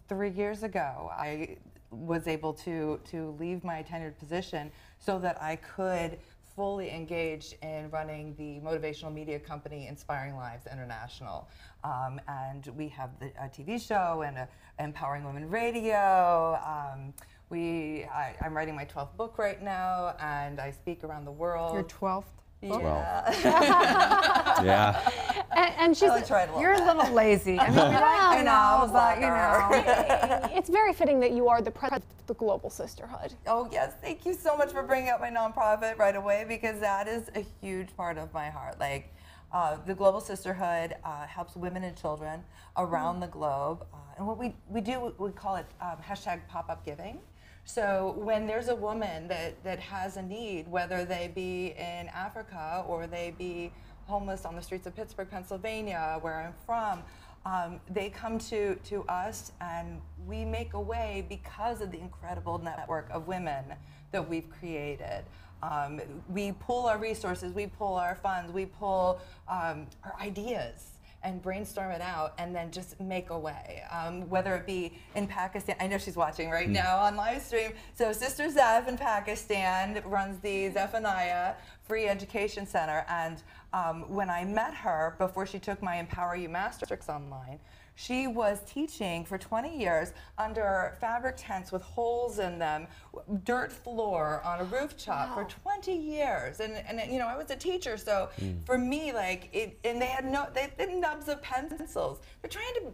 3 years ago, I was able to leave my tenured position so that I could fully engaged in running the motivational media company Inspiring Lives International. And we have a TV show and Empowering Women Radio. I'm writing my 12th book right now, and I speak around the world. Your 12th? Yeah. Yeah. And she's you're a little lazy. I mean, we like to know, but you know. It's very fitting that you are the president of the Global Sisterhood. Oh yes, thank you so much for bringing up my nonprofit right away, because that is a huge part of my heart. Like, the Global Sisterhood helps women and children around the globe, and what we do, we call it hashtag pop-up giving. So when there's a woman that has a need, whether they be in Africa or they be homeless on the streets of Pittsburgh, Pennsylvania, where I'm from, they come to us and we make a way because of the incredible network of women that we've created. We pull our resources, we pull our funds, we pull our ideas and brainstorm it out and then just make a way. Whether it be in Pakistan, I know she's watching right now on live stream. So Sister Zeph in Pakistan runs the Zephaniah Free Education Center. And when I met her, before she took my Empower You Master's online, she was teaching for 20 years under fabric tents with holes in them, dirt floor on a rooftop for 20 years. And you know, I was a teacher, so for me, like, and they had nubs of pencils. They're trying to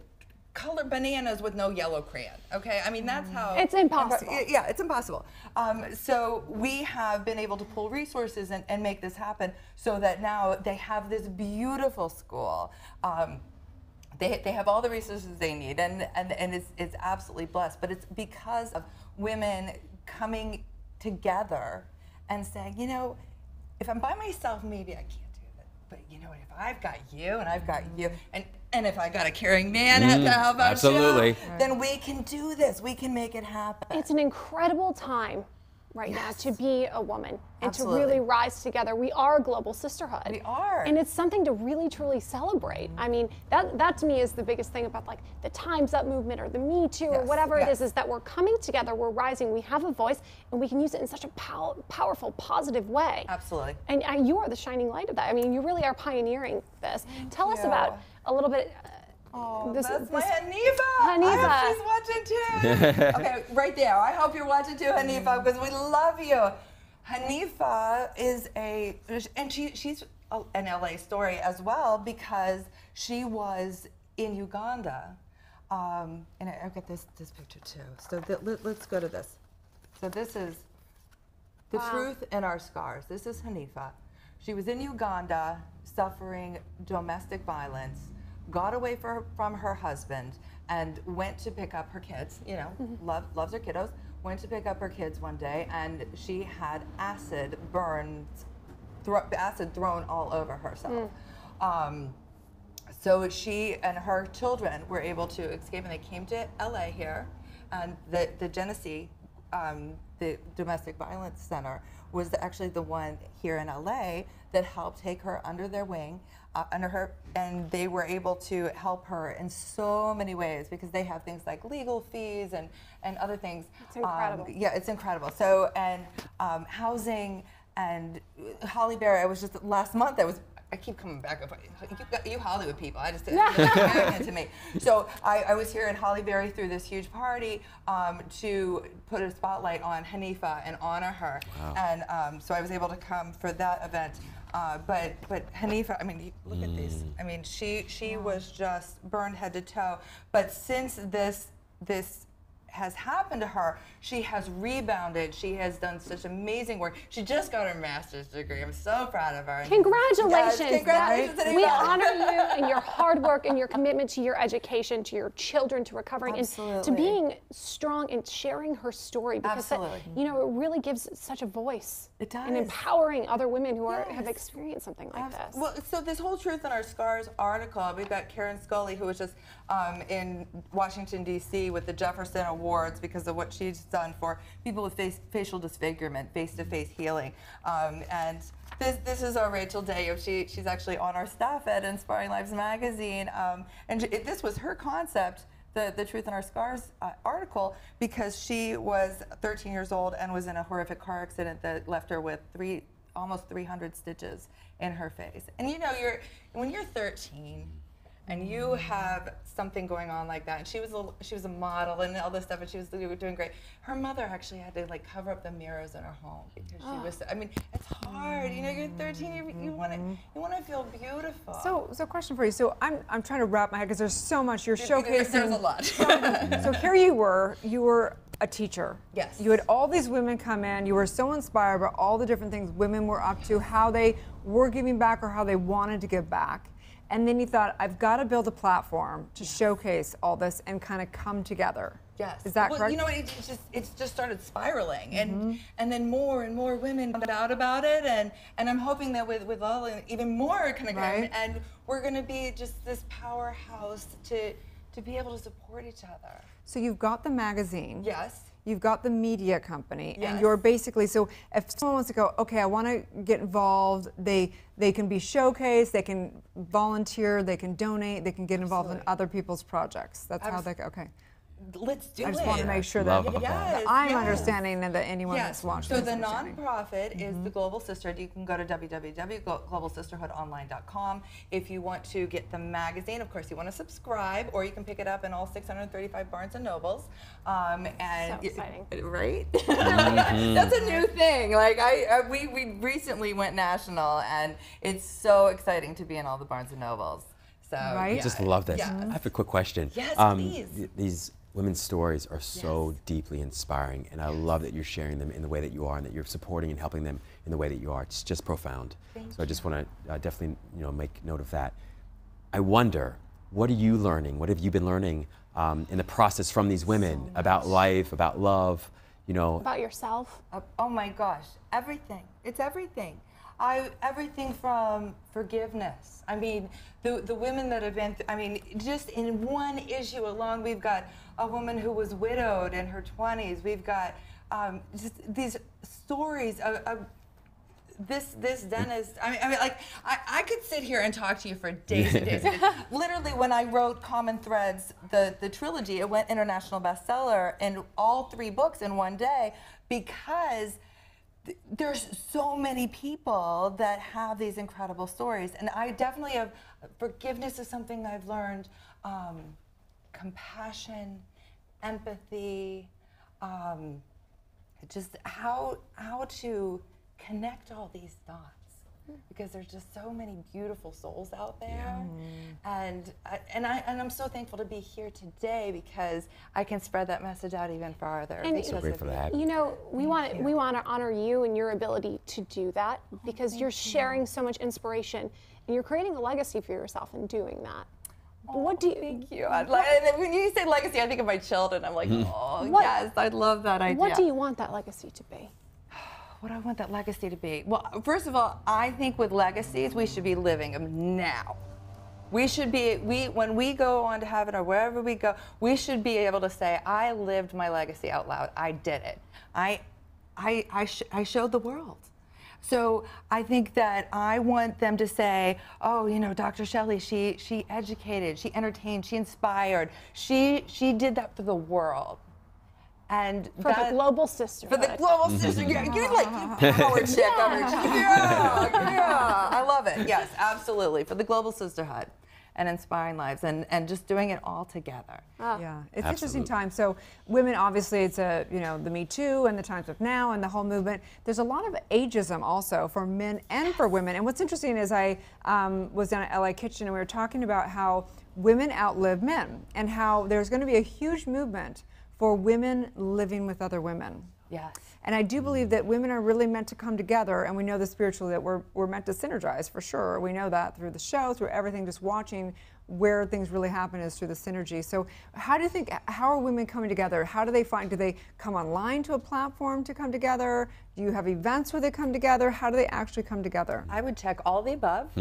color bananas with no yellow crayon, okay? I mean, that's how... It's impossible. Yeah, it's impossible. So we have been able to pull resources and make this happen so that now they have this beautiful school. They have all the resources they need, and it's absolutely blessed. But it's because of women coming together and saying, you know, if I'm by myself, maybe I can't do it. But you know what? If I've got you and I've got you, and if I got a caring man to help out, absolutely, then we can do this. We can make it happen. It's an incredible time right now to be a woman and to really rise together. We are a global sisterhood. We are. And it's something to really, truly celebrate. I mean, that to me is the biggest thing about like the Time's Up movement or the Me Too or whatever it is that we're coming together, we're rising, we have a voice, and we can use it in such a powerful, positive way. Absolutely. And you are the shining light of that. I mean, you really are pioneering this. Tell us about a little bit. Oh, that's my Hanifa. Hanifa. I hope she's watching too. Okay, right there. I hope you're watching too, Hanifa, because we love you. Hanifa is and she's an LA story as well because she was in Uganda. And I've got this picture too. So let's go to this. So this is the truth in our scars. This is Hanifa. She was in Uganda suffering domestic violence, got away from her husband, and went to pick up her kids, you know, loves her kiddos, went to pick up her kids one day, and she had acid thrown all over herself. So she and her children were able to escape, and they came to LA here, and the Genesee, the Domestic Violence Center, was actually the one here in LA that helped take her under their wing, and they were able to help her in so many ways because they have things like legal fees and other things. It's incredible. Yeah, it's incredible. So, and housing and Holly Berry, I was just last month, I keep coming back. You Hollywood people, I just to me. So I was here in Holly Berry through this huge party to put a spotlight on Hanifa and honor her. Wow. And so I was able to come for that event. But Hanifa, I mean, look at this. I mean, she was just burned head to toe. But since this has happened to her, she has rebounded. She has done such amazing work. She just got her master's degree. I'm so proud of her. Congratulations. Yes, congratulations, we honor you and your hard work and your commitment to your education, to your children, to recovering, and to being strong and sharing her story, because that, you know, it really gives such a voice. It does. And empowering other women who have experienced something like this. Well, so this whole Truth in Our Scars article, we've got Karen Scully, who was just in Washington, D.C. with the Jefferson Awards because of what she's done for people with facial disfigurement, face-to-face healing. And this is our Rachel Day. She's actually on our staff at Inspiring Lives magazine. And this was her concept, the Truth in Our Scars article, because she was 13 years old and was in a horrific car accident that left her with almost 300 stitches in her face. And you know, when you're 13, and you have something going on like that, and she was a model and all this stuff, and she was doing great. Her mother actually had to like cover up the mirrors in her home because she was. I mean, it's hard. You know, you're 13. You want to feel beautiful. So question for you. So I'm trying to wrap my head because there's so much you're showcasing. There's a lot. So here you were a teacher. Yes. You had all these women come in. You were so inspired by all the different things women were up to, how they were giving back or how they wanted to give back. And then you thought, I've got to build a platform to showcase all this and kind of come together. Yes. Is that well, correct? You know, it's just started spiraling, and then more and more women found out about it, and I'm hoping that with LaLa, even more are gonna come, and we're gonna be just this powerhouse to be able to support each other. So you've got the magazine. Yes. You've got the media company, and Yes. you're basically, so if someone wants to go, okay, I want to get involved, they can be showcased, they can volunteer, they can donate, they can get involved in other people's projects. That's how they, okay. Let's do it. I just want to make sure that, Yes, I'm yes. understanding and that anyone that's watching So is the understanding. nonprofit is the Global Sisterhood. You can go to www.globalsisterhoodonline.com. If you want to get the magazine, of course, you want to subscribe, or you can pick it up in all 635 Barnes and Nobles. And So exciting. Right? That's a new thing. Like we recently went national, and it's so exciting to be in all the Barnes and Nobles. So I just love this. Yes. I have a quick question. Yes, please. These women's stories are so deeply inspiring, and I love that you're sharing them in the way that you are, and that you're supporting and helping them in the way that you are. It's just profound. So I just want to definitely, make note of that. I wonder, what are you learning? What have you been learning in the process from these women about life, about love? About yourself? Oh my gosh, everything. It's everything. Everything from forgiveness. I mean, the women that have been, just in one issue alone, we've got a woman who was widowed in her 20s. We've got just these stories of this dentist. I could sit here and talk to you for days and days. Literally, when I wrote Common Threads, the trilogy, it went international bestseller in all 3 books in one day, because there's so many people that have these incredible stories, and I definitely have. Forgiveness is something I've learned. Compassion, empathy, just how to connect all these dots, because there's just so many beautiful souls out there, and I'm so thankful to be here today, because I can spread that message out even farther. And so grateful to have you. You know, we want to honor you and your ability to do that, because you're sharing so much inspiration, and you're creating a legacy for yourself in doing that. What do you? Thank you. When you say legacy, I think of my children. I'm like, yes, I love that idea. What do you want that legacy to be? What do I want that legacy to be? Well, first of all, I think with legacies, we should be living them now. We should be, when we go on to heaven or wherever we go, we should be able to say, I lived my legacy out loud. I did it. I showed the world. So I think that I want them to say, oh, Dr. Shelley, she educated, she entertained, she inspired. She did that for the world. And for the global sisterhood. For the global sisterhood. Yeah, you're like power chick over here. Yeah, I love it. Yes, absolutely. For the global sisterhood and inspiring lives, and just doing it all together. Yeah, it's an interesting time. So women, obviously, it's the Me Too and the times of now and the whole movement. There's a lot of ageism also for men and for women. And what's interesting is I was down at LA Kitchen, and we were talking about how women outlive men, and how there's going to be a huge movement for women living with other women. Yes. And I do believe that women are really meant to come together, and we know this spiritually, that we're meant to synergize for sure. We know that through the show, through everything, just watching where things really happen is through the synergy. So how are women coming together? How do they come online to a platform to come together? Do you have events where they come together? How do they actually come together? I would check all the above,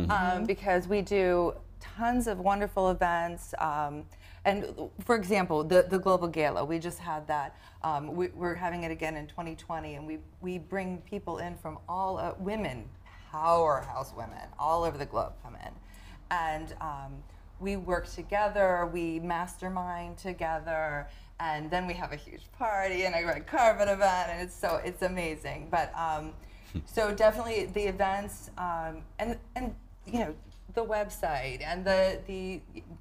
because we do tons of wonderful events. And for example, the Global Gala, we just had that. We're having it again in 2020, and we bring people in from all women, powerhouse women, all over the globe come in. And we work together, we mastermind together, and then we have a huge party and a red carpet event, and it's amazing. But so definitely the events, and the website, and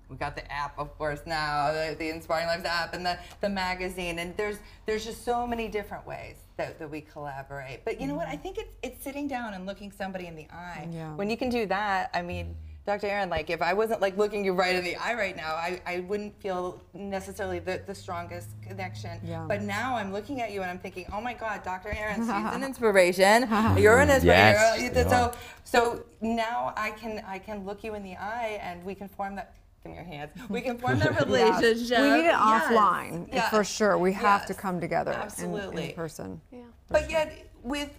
we got the app, of course, now, the Inspiring Lives app, and the magazine, and there's just so many different ways that we collaborate. But you know what? I think it's sitting down and looking somebody in the eye. Yeah. When you can do that, I mean, Dr. Erin, like if I wasn't like looking you right in the eye right now, I wouldn't feel necessarily the strongest connection. Yeah. But now I'm looking at you and I'm thinking, oh my God, Dr. Erin, she's an inspiration. You're an inspiration. Yes, So now I can look you in the eye, and we can form that in your hands. We can form that relationship. Yes. We need it Yes. offline Yes. for sure. We have Yes. to come together Absolutely. in person. Yeah. But yet, with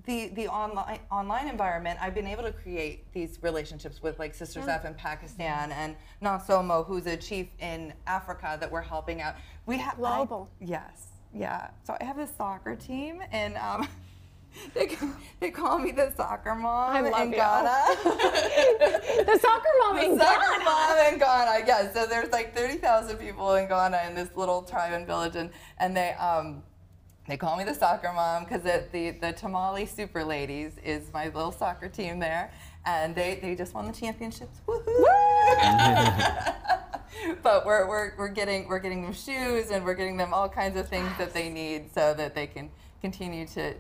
the online environment, I've been able to create these relationships with like Sisters F in Pakistan and Nasomo, who's a chief in Africa that we're helping out. We have global. Yes. Yeah. So I have this soccer team, and they call me the soccer mom in Ghana. The soccer mom in The soccer Ghana. mom in Ghana. Yeah. So there's like 30,000 people in Ghana in this little tribe and village, and they call me the soccer mom because the Tamale Super Ladies is my little soccer team there, and they just won the championships. Woohoo! But we're getting them shoes, and we're getting them all kinds of things that they need so that they can continue to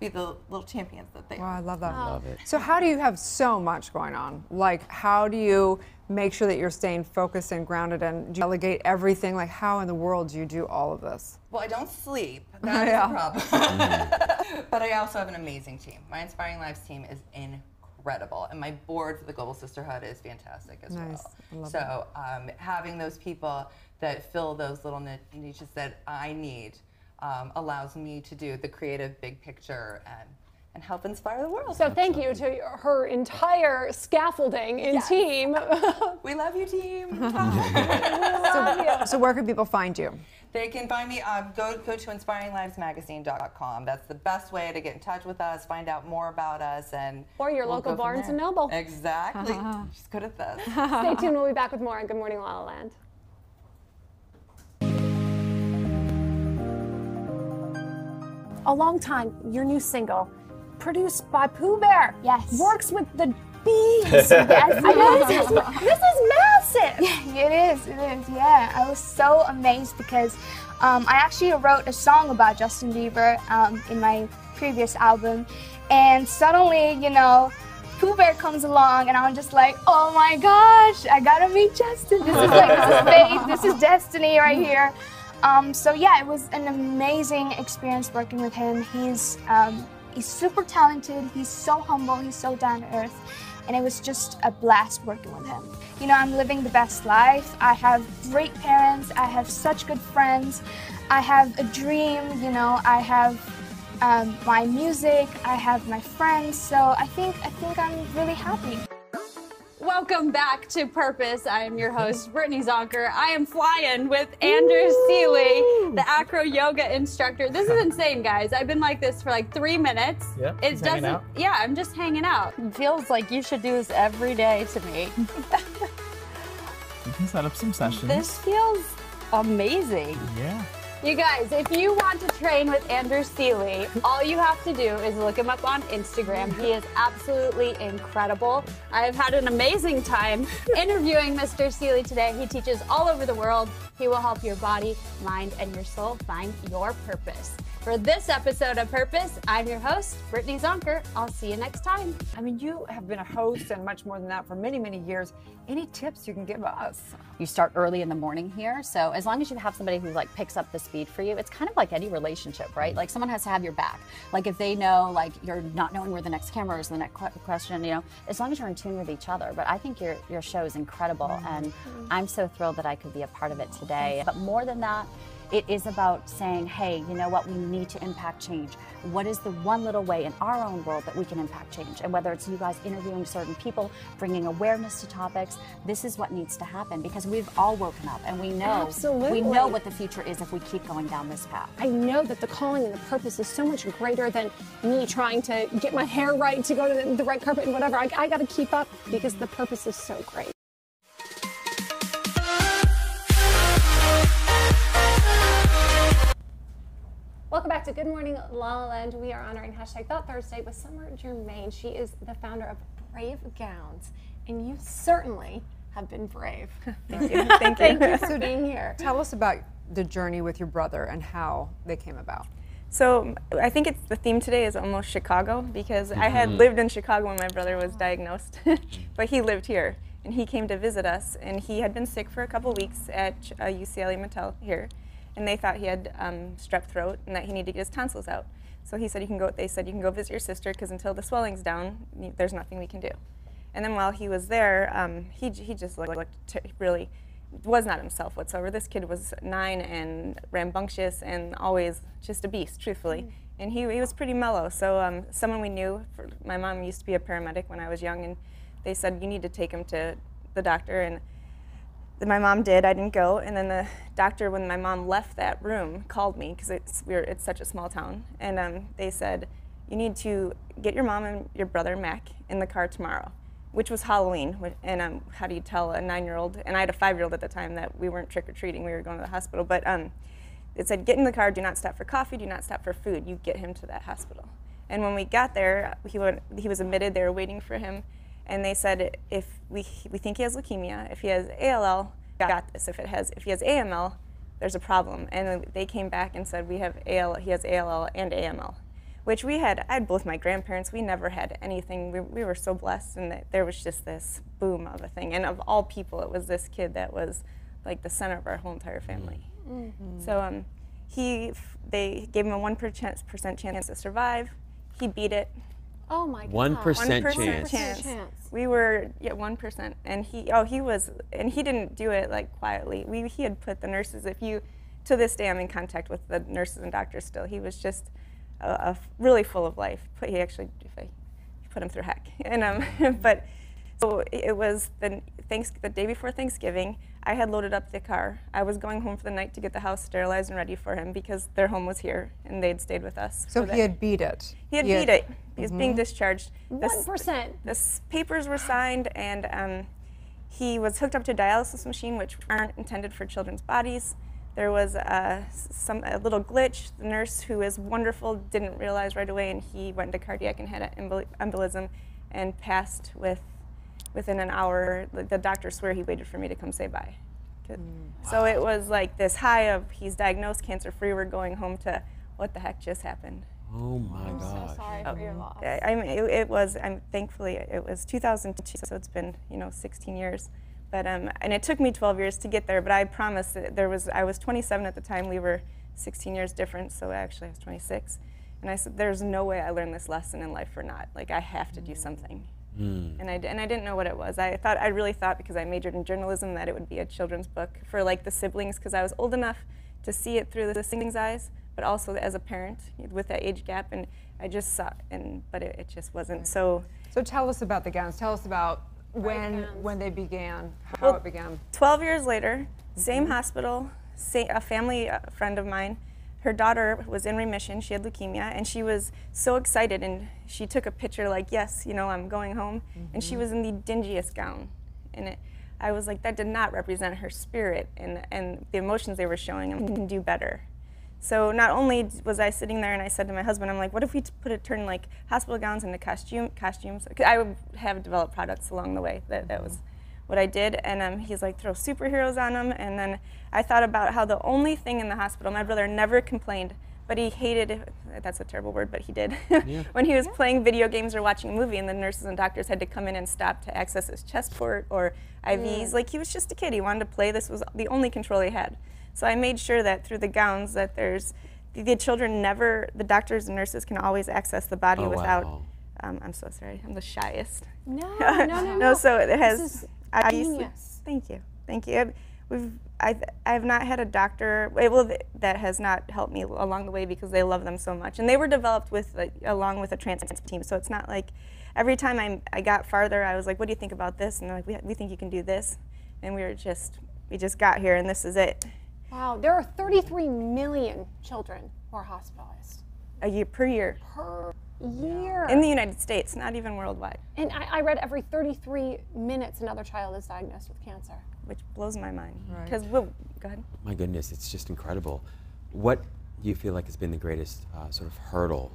be the little champions that they are. I love that. Love it. So how do you have so much going on? Like, how do you make sure that you're staying focused and grounded, and do you delegate everything? Like, how in the world do you do all of this? Well, I don't sleep. That is a problem. But I also have an amazing team. My Inspiring Lives team is incredible, and my board for the Global Sisterhood is fantastic as Nice. I well. love So having those people that fill those little niches that I need allows me to do the creative big picture and help inspire the world. So thank you to her entire scaffolding and team. We love you, team. So where can people find you? They can find me, go to inspiringlivesmagazine.com. That's the best way to get in touch with us, find out more about us, and Or your we'll local go from Barnes there. & Noble. Exactly. She's good at this. Stay tuned, we'll be back with more on Good Morning La La Land. A Long Time, your new single, produced by Pooh Bear. Yes. Works with the bees. Yes. This is massive. Yeah, it is, yeah. I was so amazed because I actually wrote a song about Justin Bieber in my previous album, and suddenly, you know, Pooh Bear comes along, and I'm just like, oh my gosh, I gotta meet Justin. This is like, this is fate, this is destiny right here. So yeah, it was an amazing experience working with him. He's super talented, he's so humble, he's so down to earth, and it was just a blast working with him. You know, I'm living the best life. I have great parents, I have such good friends, I have a dream, you know, I have my music, I have my friends, so I think I'm really happy. Welcome back to Purpose. I am your host, Brittany Zonker. I am flying with Andrew Seeley, the acro yoga instructor. This is insane, guys. I've been like this for like 3 minutes. Yep, It just hanging doesn't. out. Yeah, I'm just hanging out. It feels like you should do this every day to me. You can set up some sessions. This feels amazing. Yeah. You guys, if you want to train with Andrew Seeley, all you have to do is look him up on Instagram. He is absolutely incredible. I've had an amazing time interviewing Mr. Seeley today. He teaches all over the world. He will help your body, mind, and your soul find your purpose. For this episode of Purpose, I'm your host, Brittany Zonker. I'll see you next time. I mean, you have been a host and much more than that for many, many years. Any tips you can give us? You start early in the morning here, so as long as you have somebody who like picks up the speed for you, it's kind of like any relationship, right? Like someone has to have your back. Like if they know like you're not knowing where the next camera is, the next question, you know, as long as you're in tune with each other. But I think your show is incredible, and I'm so thrilled that I could be a part of it today. But more than that, it is about saying, hey, you know what, we need to impact change. What is the one little way in our own world that we can impact change? And whether it's you guys interviewing certain people, bringing awareness to topics, this is what needs to happen, because we've all woken up and we know, Absolutely. we know what the future is if we keep going down this path. I know that the calling and the purpose is so much greater than me trying to get my hair right, to go to the red carpet and whatever. I got to keep up because the purpose is so great. Welcome back to Good Morning La La Land. We are honoring Hashtag Thought Thursday with Summer Germain. She is the founder of Brave Gowns, and you certainly have been brave. Thank you. Thank you for being here. Tell us about the journey with your brother and how they came about. So I think it's the theme today is almost Chicago, because I had lived in Chicago when my brother was diagnosed, but he lived here, and he came to visit us, and he had been sick for a couple weeks at UCLA Mattel here. And they thought he had strep throat and that he needed to get his tonsils out. So he said, they said you can go visit your sister, because until the swelling's down, there's nothing we can do. And then while he was there, he just really was not himself whatsoever. This kid was 9 and rambunctious and always just a beast, truthfully. And he was pretty mellow. So someone we knew, my mom used to be a paramedic when I was young, and they said, you need to take him to the doctor. And my mom did. I didn't go. And then the doctor, when my mom left that room, called me, because it's such a small town. And they said, you need to get your mom and your brother, Mac, in the car tomorrow, which was Halloween. And how do you tell a 9-year-old, and I had a 5-year-old at the time, that we weren't trick-or-treating, we were going to the hospital. But it said, get in the car, do not stop for coffee, do not stop for food. You get him to that hospital. And when we got there, he was admitted, they were waiting for him. And they said, if we think he has leukemia, if he has ALL, got this. If he has AML, there's a problem. And they came back and said, he has ALL and AML, which I had both my grandparents. We never had anything. We were so blessed, and there was just this boom of a thing. And of all people, it was this kid that was like the center of our whole entire family. So they gave him a 1% chance to survive. He beat it. Oh my God. 1% chance. We were 1%, and he didn't do it like quietly. He had put the nurses. To this day, I'm in contact with the nurses and doctors still. He was just really full of life. He actually put him through heck. And but so it was the day before Thanksgiving. I had loaded up the car. I was going home for the night to get the house sterilized and ready for him because their home was here and they'd stayed with us. So he had beat it. He had beat it. He was being discharged. 1%. The papers were signed, and he was hooked up to a dialysis machine, which aren't intended for children's bodies. There was a little glitch. The nurse, who is wonderful, didn't realize right away, and he went into cardiac and had an embolism and passed within an hour. The doctors swear he waited for me to come say bye. So it was like this high of he's diagnosed cancer-free, we're going home, to what the heck just happened. Oh my I'm gosh. so sorry for your loss. Thankfully, it was 2002, so it's been 16 years. But and it took me 12 years to get there. But I promise that I was 27 at the time. We were 16 years different. So actually, I was 26. And I said, "There's no way I learned this lesson in life or not. Like I have to do something." And I didn't know what it was. I really thought because I majored in journalism that it would be a children's book for like the siblings, because I was old enough to see it through the siblings' eyes, but also as a parent with that age gap. And I just saw, but it just wasn't. So tell us about the gowns. Tell us about when they began, how it began. 12 years later, same hospital, a family friend of mine, her daughter was in remission. She had leukemia, and she was so excited, and she took a picture like, yes, I'm going home, and she was in the dingiest gown. And I was like, that did not represent her spirit and the emotions they were showing. I can do better. So not only was I sitting there, and I said to my husband, I'm like, what if we turn like hospital gowns into costumes? I would have developed products along the way. That was what I did. And he's like, throw superheroes on them. And then I thought about how the only thing in the hospital, my brother never complained, but he hated, that's a terrible word, but he did. When he was playing video games or watching a movie, and the nurses and doctors had to come in and stop to access his chest port or IVs. Like, he was just a kid. He wanted to play. This was the only control he had. So I made sure that through the gowns that the children the doctors and nurses can always access the body without, I'm so sorry, I'm the shyest. No. So it has, this is genius. Thank you. I've not had a doctor, that has not helped me along the way because they love them so much. And they were developed along with a transplant team, so it's not like every time I got farther, I was like, what do you think about this? And they're like, we think you can do this. And we just got here, and this is it. Wow, there are 33 million children who are hospitalized. Per year. Per year. In the United States, not even worldwide. And I read every 33 minutes another child is diagnosed with cancer. Which blows my mind. Because, Right. Go ahead. My goodness, it's just incredible. What do you feel like has been the greatest sort of hurdle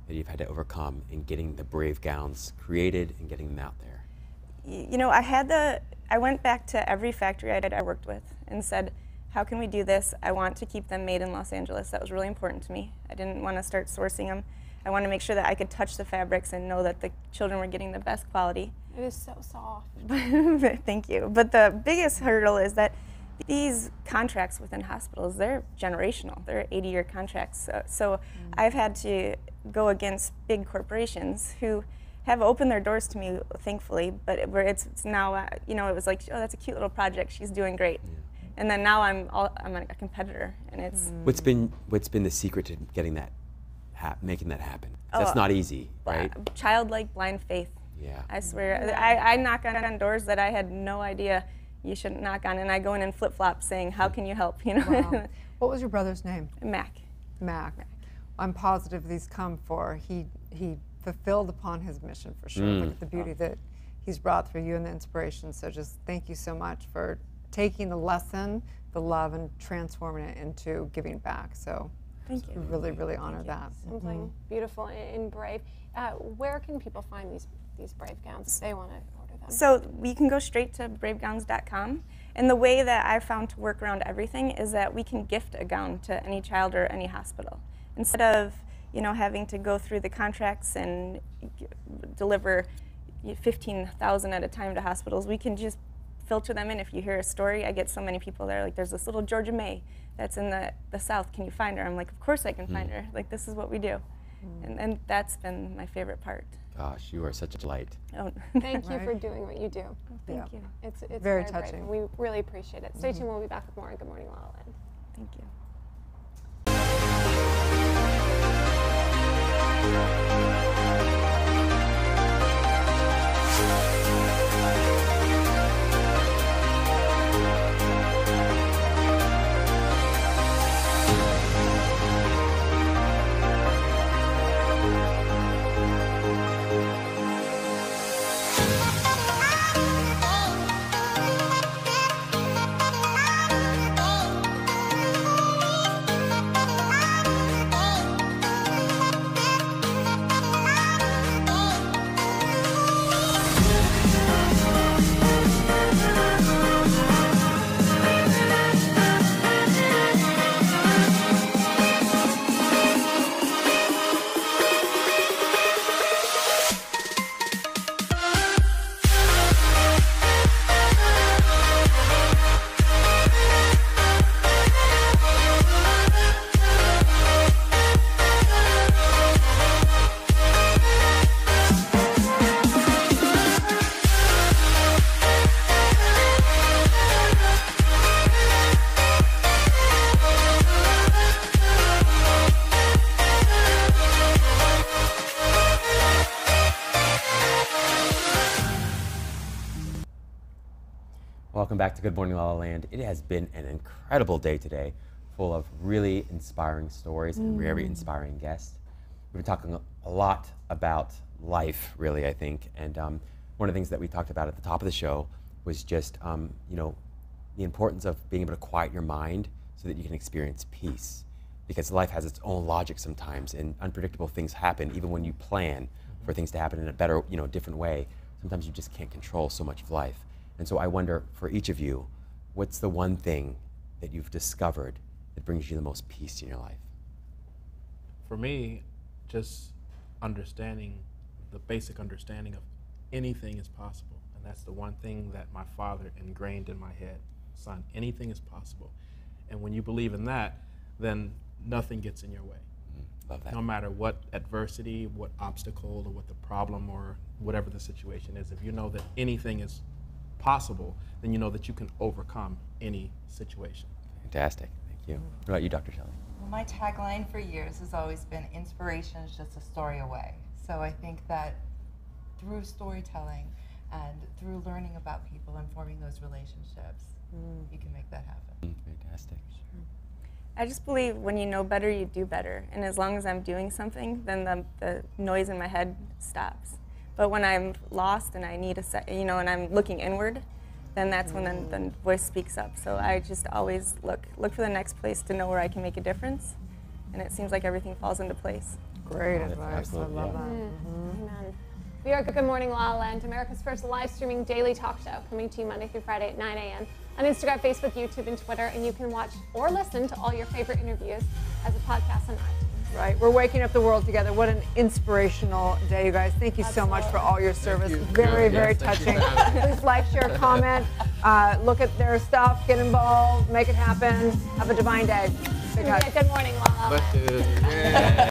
that you've had to overcome in getting the brave gowns created and getting them out there? I went back to every factory I worked with and said, how can we do this? I want to keep them made in Los Angeles. That was really important to me. I didn't want to start sourcing them. I wanted to make sure that I could touch the fabrics and know that the children were getting the best quality. It is so soft. Thank you. But the biggest hurdle is that these contracts within hospitals, they're generational. They're 80-year contracts. So I've had to go against big corporations who have opened their doors to me, thankfully. But it's now, you know, it was like, oh, that's a cute little project. She's doing great. Yeah. And then now I'm a competitor, and it's. What's been the secret to getting that, making that happen? That's not easy, right? Childlike blind faith. Yeah. I swear, I knock on doors that I had no idea you shouldn't knock on, and I go in flip-flops saying, "How can you help?" You know. Wow. What was your brother's name? Mac. Mac. I'm positive these come for he fulfilled upon his mission for sure. Look at the beauty that he's brought through you and the inspiration. So just thank you so much for taking the lesson, the love, and transforming it into giving back. So thank you. Really, really honor that. Something beautiful and brave. Where can people find these brave gowns if they want to order them? So you can go straight to bravegowns.com. And the way that I've found to work around everything is that we can gift a gown to any child or any hospital. Instead of, you know, having to go through the contracts and deliver 15,000 at a time to hospitals, we can just filter them in. If you hear a story, I get so many people that are like, there's this little Georgia May that's in the South, can you find her? I'm like, of course I can find her. Like, this is what we do. And that's been my favorite part. Gosh, you are such a delight. Oh. Thank you for doing what you do. Thank you. It's very brave, touching. and we really appreciate it. Stay tuned, we'll be back with more on Good Morning La La Land. Thank you. Welcome back to Good Morning La La Land. It has been an incredible day today, full of really inspiring stories and very inspiring guests. We've been talking a lot about life, really, I think. And one of the things that we talked about at the top of the show was just, you know, the importance of being able to quiet your mind so that you can experience peace. Because life has its own logic sometimes, and unpredictable things happen, even when you plan for things to happen in a better, you know, different way. Sometimes you just can't control so much of life. And so I wonder, for each of you, what's the one thing that you've discovered that brings you the most peace in your life? For me, just understanding, the basic understanding of anything is possible. And that's the one thing that my father ingrained in my head. Son, anything is possible. And when you believe in that, then nothing gets in your way. Love that. No matter what adversity, what obstacle, or what the problem, or whatever the situation is, if you know that anything is possible, then you know that you can overcome any situation. Fantastic, thank you. What about you, Dr. Shelley? Well, my tagline for years has always been, inspiration is just a story away. So I think that through storytelling and through learning about people and forming those relationships, you can make that happen. Fantastic. I just believe when you know better, you do better. And as long as I'm doing something, then the noise in my head stops. But when I'm lost and I need and I'm looking inward, then that's when the voice speaks up. So I just always look for the next place to know where I can make a difference. And it seems like everything falls into place. Great advice. I love that. Amen. We are Good Morning La La Land, America's first live streaming daily talk show, coming to you Monday through Friday at 9 a.m. on Instagram, Facebook, YouTube, and Twitter. And you can watch or listen to all your favorite interviews as a podcast on iTunes. Right, we're waking up the world together. What an inspirational day, you guys. Thank you so much for all your service. Very, very touching. Please like, share, comment, look at their stuff, get involved, make it happen. Have a divine day. Good morning, La La Land.